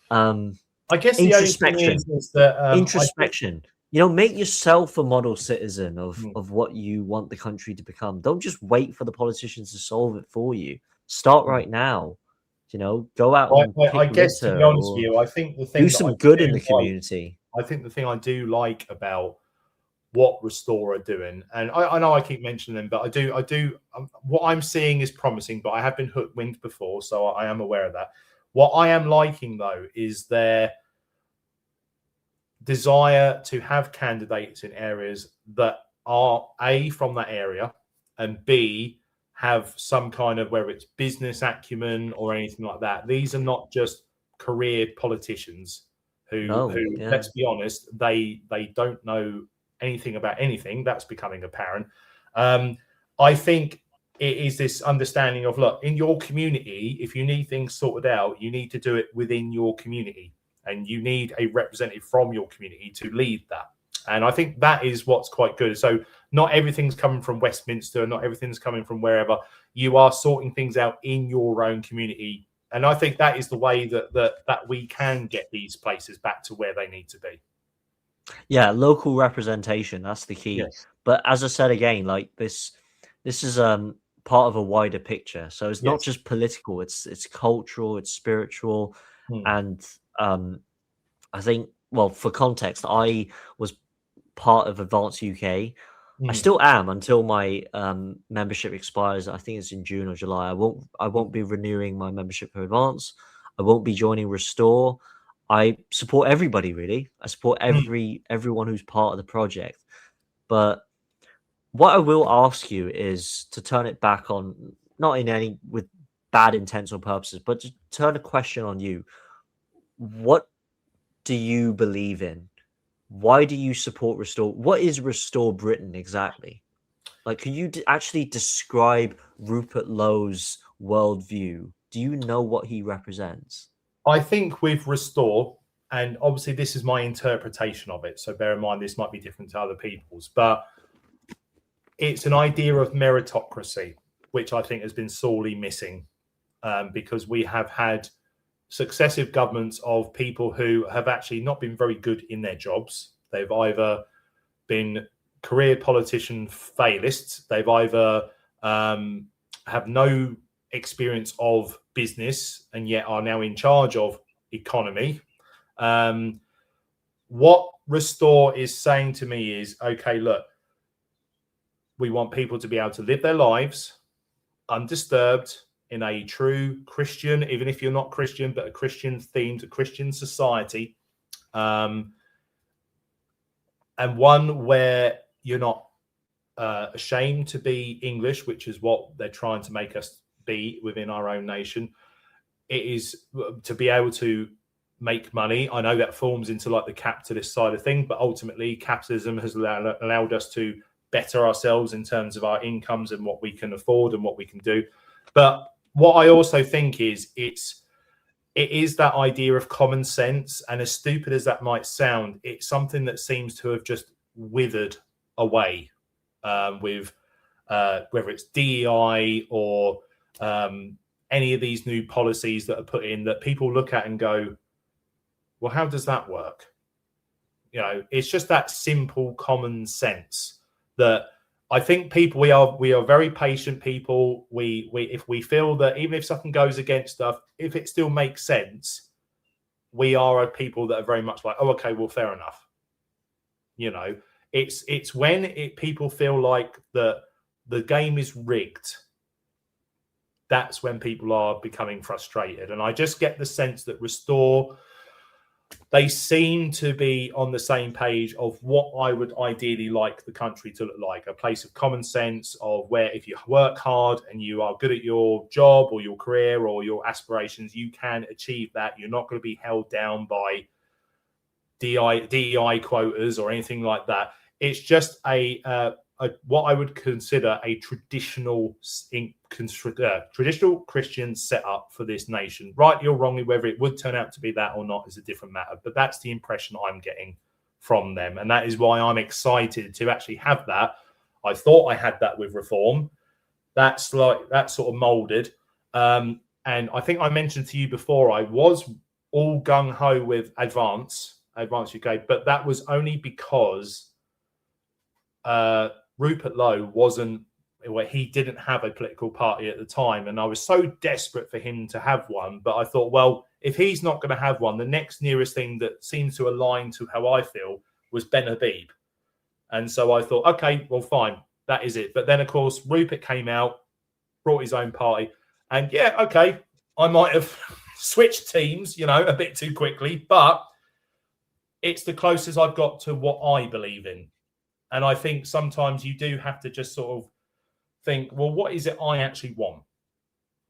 I guess the only thing is that introspection. You know, make yourself a model citizen of what you want the country to become. Don't just wait for the politicians to solve it for you. Start right now. You know, go out and I guess, to be honest with you, I think the thing do some good in the community. I think the thing I do like about what Restore are doing, and I know I keep mentioning them, but I do what I'm seeing is promising, but I have been hoodwinked before, so I am aware of that. What I am liking, though, is their desire to have candidates in areas that are A, from that area, and B, have some kind of, whether it's business acumen or anything like that. These are not just career politicians who let's be honest, they don't know anything about anything. That's becoming apparent. I think it is this understanding of, look, in your community, if you need things sorted out, you need to do it within your community, and you need a representative from your community to lead that. And I think that is what's quite good. So not everything's coming from Westminster, not everything's coming from wherever. You are sorting things out in your own community. And I think that is the way that we can get these places back to where they need to be. Yeah, local representation, that's the key. Yes. But as I said again, like this is part of a wider picture. So it's not just political, it's cultural, it's spiritual. And I think, well, for context, I was part of Advance UK. I still am until my membership expires. I think it's in June or July. I won't be renewing my membership for Advance. I won't be joining Restore. I support everybody, really. I support everyone who's part of the project. But what I will ask you is to turn it back on, not in any with bad intents or purposes, but to turn a question on you. What do you believe in? Why do you support Restore? What is Restore Britain exactly? Like, can you actually describe Rupert Lowe's worldview? Do you know what he represents? I think with Restore, and obviously this is my interpretation of it, so bear in mind this might be different to other people's, but it's an idea of meritocracy, which I think has been sorely missing, because we have had successive governments of people who have actually not been very good in their jobs. They've either been career politician failists, they've either have no experience of business and yet are now in charge of economy. What Restore is saying to me is, okay, look, we want people to be able to live their lives undisturbed in a true Christian, even if you're not Christian, but a Christian themed, a Christian society, and one where you're not ashamed to be English, which is what they're trying to make us be within our own nation. it is to be able to make money. I know that forms into like the capitalist side of thing, but ultimately capitalism has allowed us to better ourselves in terms of our incomes and what we can afford and what we can do. But what I also think is it is that idea of common sense, and as stupid as that might sound, it's something that seems to have just withered away with whether it's DEI or any of these new policies that are put in that people look at and go, well, how does that work? You know, it's just that simple common sense that I think people, we are very patient people. We if we feel that even if something goes against stuff, if it still makes sense, we are a people that are very much like, oh, okay, well, fair enough. You know, it's when people feel like the game is rigged, that's when people are becoming frustrated. And I just get the sense that Restore, they seem to be on the same page of what I would ideally like the country to look like, a place of common sense, of where if you work hard and you are good at your job or your career or your aspirations, you can achieve that. You're not going to be held down by DEI quotas or anything like that. It's just a what I would consider a traditional Christian setup for this nation. Rightly or wrongly, whether it would turn out to be that or not is a different matter. But that's the impression I'm getting from them. And that is why I'm excited to actually have that. I thought I had that with Reform. That's sort of molded. And I think I mentioned to you before, I was all gung-ho with Advance UK, but that was only because Rupert Lowe he didn't have a political party at the time, and I was so desperate for him to have one. But I thought, well, if he's not going to have one, the next nearest thing that seems to align to how I feel was Ben Habib. And so I thought, okay, well, fine, that is it. But then, of course, Rupert came out, brought his own party, and yeah, okay, I might have switched teams, a bit too quickly, but it's the closest I've got to what I believe in. And I think sometimes you do have to just sort of think, well, what is it I actually want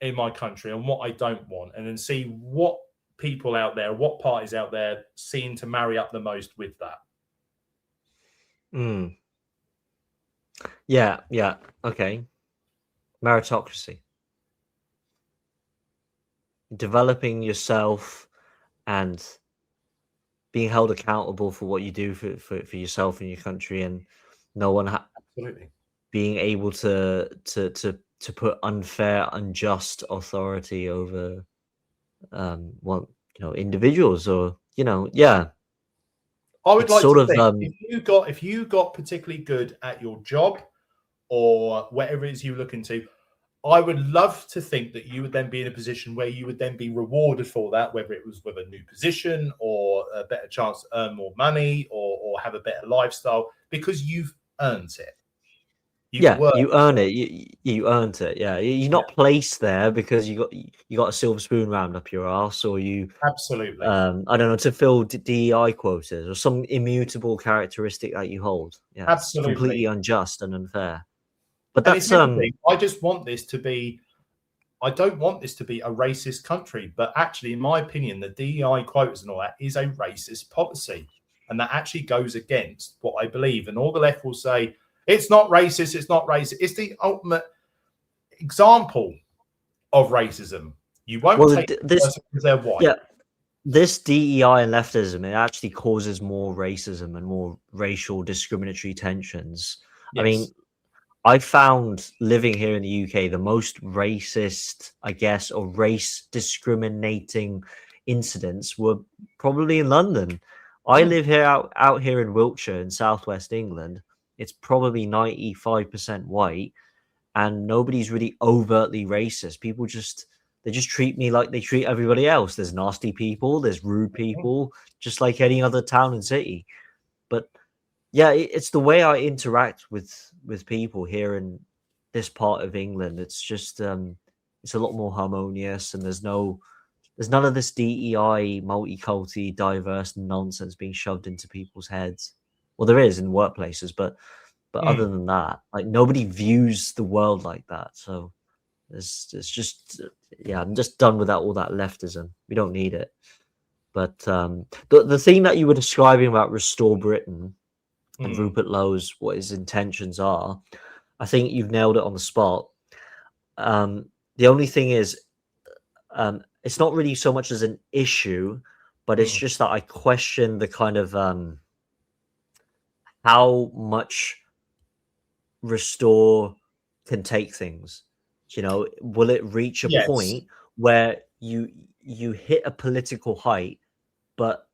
in my country and what I don't want? And then see what people out there, what parties out there seem to marry up the most with that. Yeah. Okay. Meritocracy. Developing yourself and being held accountable for what you do for yourself and your country, and no one absolutely being able to put unfair, unjust authority over individuals, or yeah. I would like to think if you got particularly good at your job or whatever it is you look into, I would love to think that you would then be in a position where you would then be rewarded for that, whether it was with a new position or a better chance to earn more money or have a better lifestyle, because you've earned it. You earn it. You earned it. Yeah, you're not placed there because you got a silver spoon rammed up your ass, or you absolutely. I don't know, to fill DEI quotas or some immutable characteristic that you hold. Yeah, absolutely, it's completely unjust and unfair. But that's I just want this to be. I don't want this to be a racist country, but actually, in my opinion, the DEI quotas and all that is a racist policy, and that actually goes against what I believe. And all the left will say, it's not racist. It's not racist. It's the ultimate example of racism. You won't take this because they're white. Yeah, this DEI and leftism, it actually causes more racism and more racial discriminatory tensions. Yes. I mean, I found living here in the UK, the most racist, I guess, or race discriminating incidents were probably in London. I live here out here in Wiltshire in southwest England. It's probably 95% white, and nobody's really overtly racist. People they just treat me like they treat everybody else. There's nasty people, there's rude people, just like any other town and city. But yeah, it's the way I interact with people here in this part of England. It's just it's a lot more harmonious, and there's none of this DEI, multiculti, diverse nonsense being shoved into people's heads. Well, there is in workplaces, but other than that, like, nobody views the world like that. So It's just yeah, I'm just done with that all that leftism. We don't need it. But the thing that you were describing about Restore Britain and Rupert Lowe's, what his intentions are, I think you've nailed it on the spot. The only thing is, it's not really so much as an issue, but it's just that I question the kind of how much Restore can take things. You know, will it reach a Yes. point where you hit a political height, but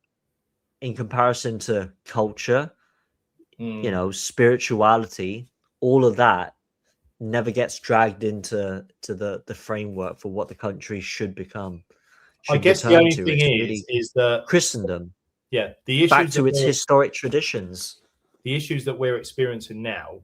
in comparison to culture, you know, spirituality, all of that never gets dragged into the framework for what the country should become, I should guess the return only to. thing It's really is that Christendom, the back issues to its historic traditions. the issues that we're experiencing now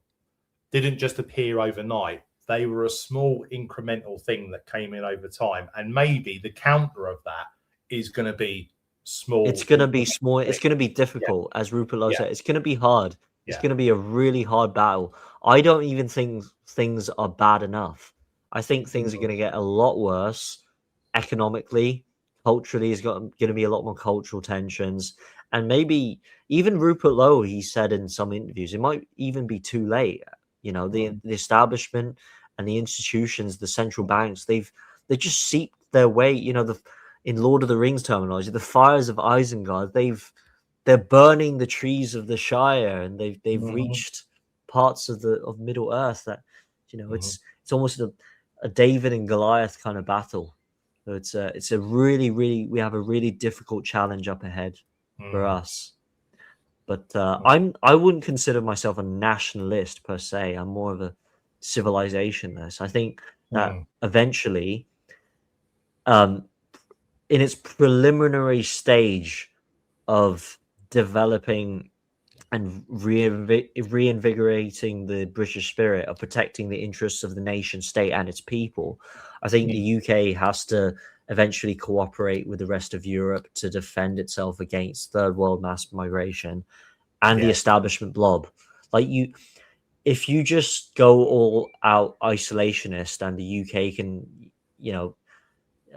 didn't just appear overnight. They were a small incremental thing that came in over time, and maybe the counter of that is going to be small. It's going to be small. It's going to be difficult, as Rupert Lowe said. It's going to be hard. It's going to be a really hard battle. I don't even think things are bad enough. I think things are going to get a lot worse economically, culturally. There's going to be a lot more cultural tensions, and maybe even Rupert Lowe, he said in some interviews, it might even be too late. You know, the establishment and the institutions, the central banks, they just seeped their way. You know, in Lord of the Rings terminology, the fires of Isengard, they're burning the trees of the Shire, and they've reached parts of Middle Earth that, you know, it's almost a David and Goliath kind of battle. So it's a really we have a really difficult challenge up ahead for us. But I wouldn't consider myself a nationalist per se. I'm more of a civilizationist. I think that eventually, in its preliminary stage of developing and reinvigorating the British spirit of protecting the interests of the nation state and its people, I think the UK has to eventually cooperate with the rest of Europe to defend itself against third world mass migration and the establishment blob. Like, if you just go all out isolationist and the UK can, you know,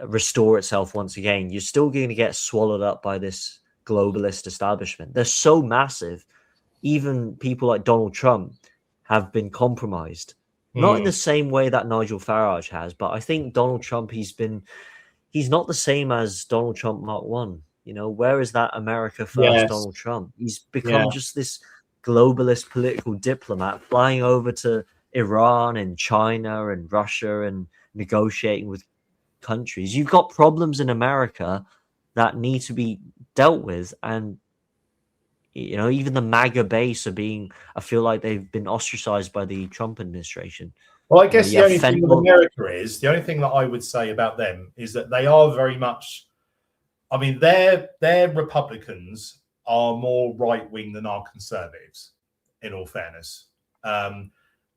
restore itself once again, you're still going to get swallowed up by this globalist establishment. They're so massive. Even people like Donald Trump have been compromised, not in the same way that Nigel Farage has, but I think Donald Trump, he's not the same as Donald Trump Mark 1. You know, where is that America first Donald Trump? He's become just this globalist political diplomat flying over to Iran and China and Russia and negotiating with countries. You've got problems in America that need to be dealt with, and you know, even the MAGA base I feel like they've been ostracized by the Trump administration. Well, I guess the only thing with America is, the only thing that I would say about them is that they are very much, I mean, their Republicans are more right wing than our conservatives, in all fairness.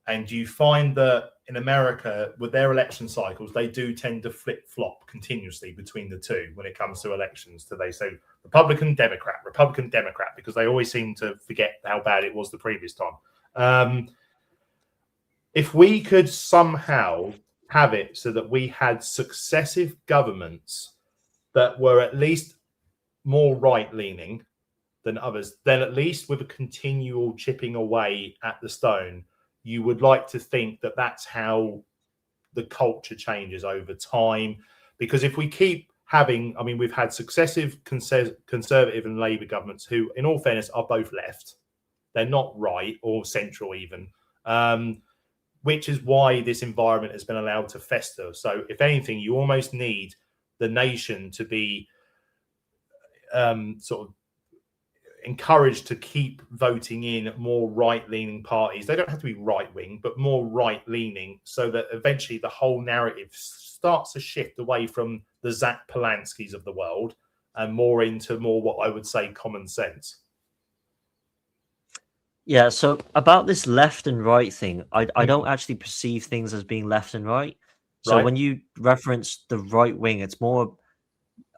And you find that in America, with their election cycles, they do tend to flip flop continuously between the two when it comes to elections. So they say Republican, Democrat, because they always seem to forget how bad it was the previous time. If we could somehow have it so that we had successive governments that were at least more right-leaning than others, then at least with a continual chipping away at the stone, you would like to think that that's how the culture changes over time. Because if we keep having, I mean, we've had successive Conservative and Labour governments who, in all fairness, are both left. They're not right or central even, which is why this environment has been allowed to fester. So if anything, you almost need the nation to be sort of encouraged to keep voting in more right-leaning parties. They don't have to be right-wing, but more right-leaning, so that eventually the whole narrative starts to shift away from the Zach Polanskis of the world and more into what I would say common sense. Yeah, so about this left and right thing, I don't actually perceive things as being left and right. So when you reference the right wing, it's more,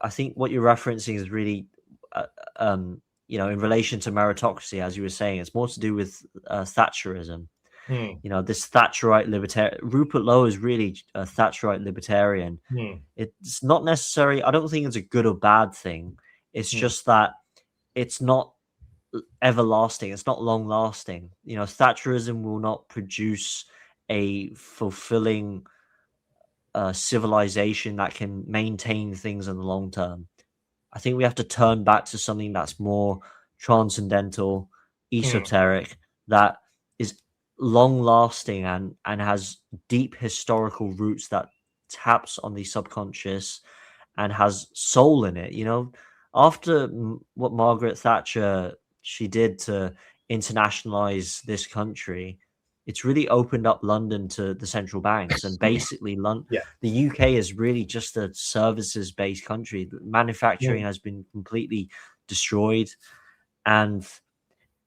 I think what you're referencing is really you know, in relation to meritocracy, as you were saying, it's more to do with Thatcherism. Hmm. You know, this Thatcherite libertarian. Rupert Lowe is really a Thatcherite libertarian. Hmm. It's not necessary. I don't think it's a good or bad thing. It's Hmm. just that it's not everlasting. It's not long lasting. You know, Thatcherism will not produce a fulfilling civilization that can maintain things in the long term. I think we have to turn back to something that's more transcendental, Hmm. esoteric, that is long lasting and has deep historical roots that taps on the subconscious and has soul in it. You know, after what Margaret Thatcher she did to internationalize this country, it's really opened up London to the central banks, and basically Yeah. the UK is really just a services based country. Manufacturing Hmm. has been completely destroyed, and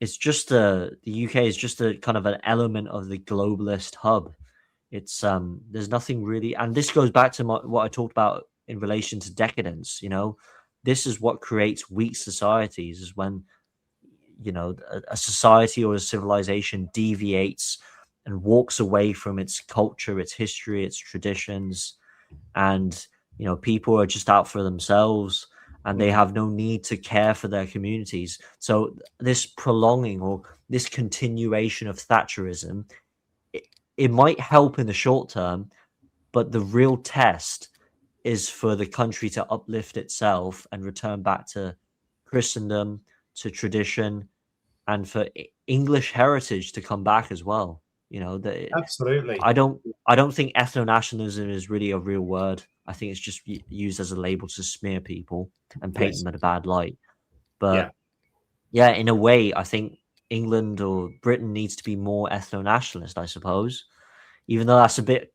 it's just the UK is just a kind of an element of the globalist hub. It's there's nothing really, and this goes back to what I talked about in relation to decadence. You know, this is what creates weak societies, is when, you know, a society or a civilization deviates and walks away from its culture, its history, its traditions, and, you know, people are just out for themselves and they Hmm. have no need to care for their communities. So this prolonging or this continuation of Thatcherism, it, it might help in the short term, but the real test is for the country to uplift itself and return back to Christendom, to tradition, and for English heritage to come back as well. You know, that Absolutely. I don't think ethno-nationalism is really a real word. I think it's just used as a label to smear people and paint Yes. them in a bad light. Yeah. But yeah, in a way, I think England or Britain needs to be more ethno-nationalist, I suppose. Even though that's a bit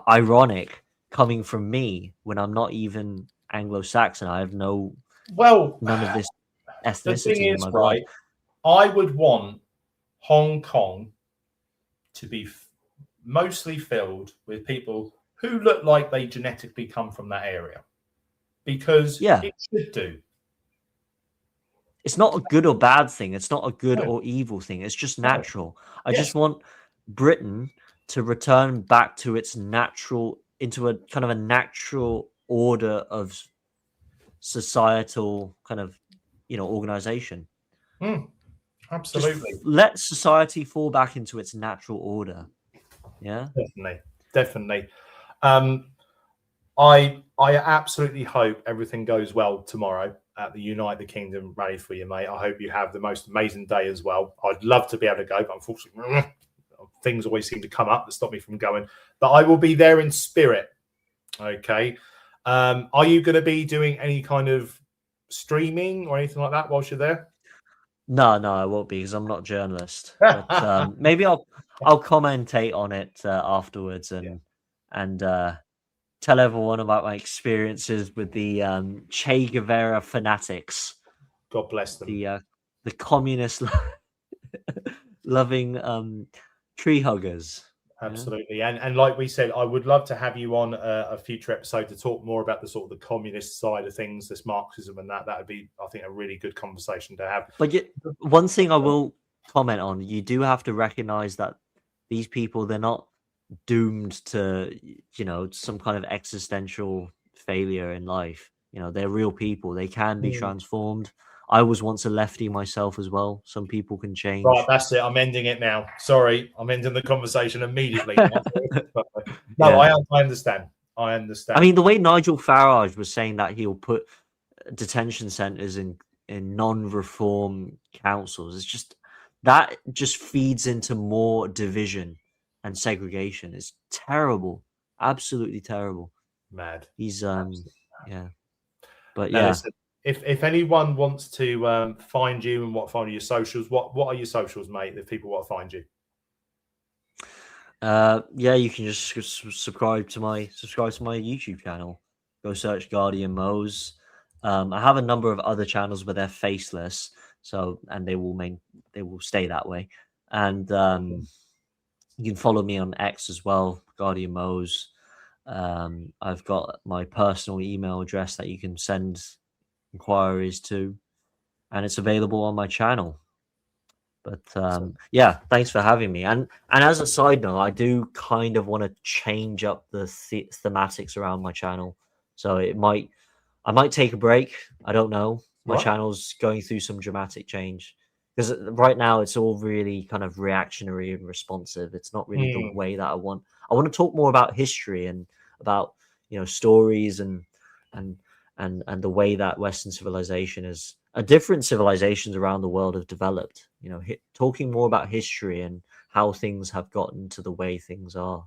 ironic coming from me when I'm not even Anglo-Saxon. I have Well, none of this the thing ethnicity in is, my blood. right, I would want Hong Kong to be mostly filled with people who look like they genetically come from that area because Yeah, it should do. it's not a good or bad thing. It's not a good No, or evil thing. It's just no. natural. I Yes. just want Britain to return back to its natural, into a kind of a natural order of societal kind of, you know, organization. Mm, Just absolutely. let society fall back into its natural order. Yeah. Definitely. Definitely. Um, I absolutely hope everything goes well tomorrow at the Unite the Kingdom rally for you, mate. I hope you have the most amazing day as well. I'd love to be able to go, but unfortunately, things always seem to come up that stop me from going. But I will be there in spirit. Okay. Are you going to be doing any kind of streaming or anything like that whilst you're there? No, no, I won't be because I'm not a journalist. But maybe I'll commentate on it afterwards Yeah. and tell everyone about my experiences with the Che Guevara fanatics, God bless them. the communist loving tree huggers. Yeah. Absolutely. And like we said, I would love to have you on a future episode to talk more about the sort of the communist side of things, this Marxism and that. That would be, I think, a really good conversation to have. But one thing I will comment on, you do have to recognize that these people, they're not doomed to, you know, some kind of existential failure in life. You know, they're real people. They can be Mm. transformed. I was once a lefty myself as well. Some people can Right, change. that's it. I'm ending it now. Sorry, I'm ending the conversation immediately. No, Yeah. I understand. I I understand. mean, the way Nigel Farage was saying that he'll put detention centers in non-reform councils, it's just that just feeds into more division and segregation. It's terrible, absolutely terrible. Mad. He's Absolutely. yeah, but Now, yeah, listen, if anyone wants to find you and find your socials, what are your socials, mate? If people want to find you, yeah, you can just subscribe to my YouTube channel. Go search Guardian Moes. I have a number of other channels, but they're faceless, so and they will stay that way. And you can follow me on X as well, Guardian Moes. I've got my personal email address that you can send inquiries to, and it's available on my channel. But yeah, thanks for having me. And as a side note, I do kind of want to change up the thematics around my channel. So I might take a break. I don't know. My channel's going through some dramatic change because right now it's all really kind of reactionary and responsive. It's not really the way that I want. I want to talk more about history and about, you know, stories and the way that Western civilization is different civilizations around the world have developed. You know, talking more about history and how things have gotten to the way things are.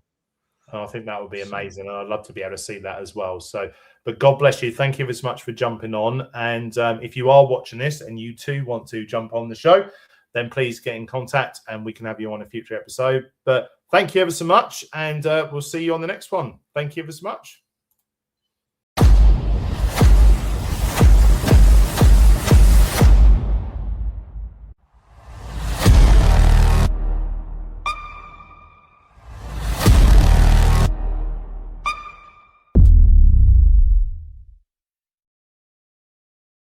I think that would be amazing, and I'd love to be able to see that as well. So, but God bless you. Thank you as much for jumping on. And if you are watching this and you too want to jump on the show, then please get in contact and we can have you on a future episode. But thank you ever so much, and we'll see you on the next one. Thank you ever so much.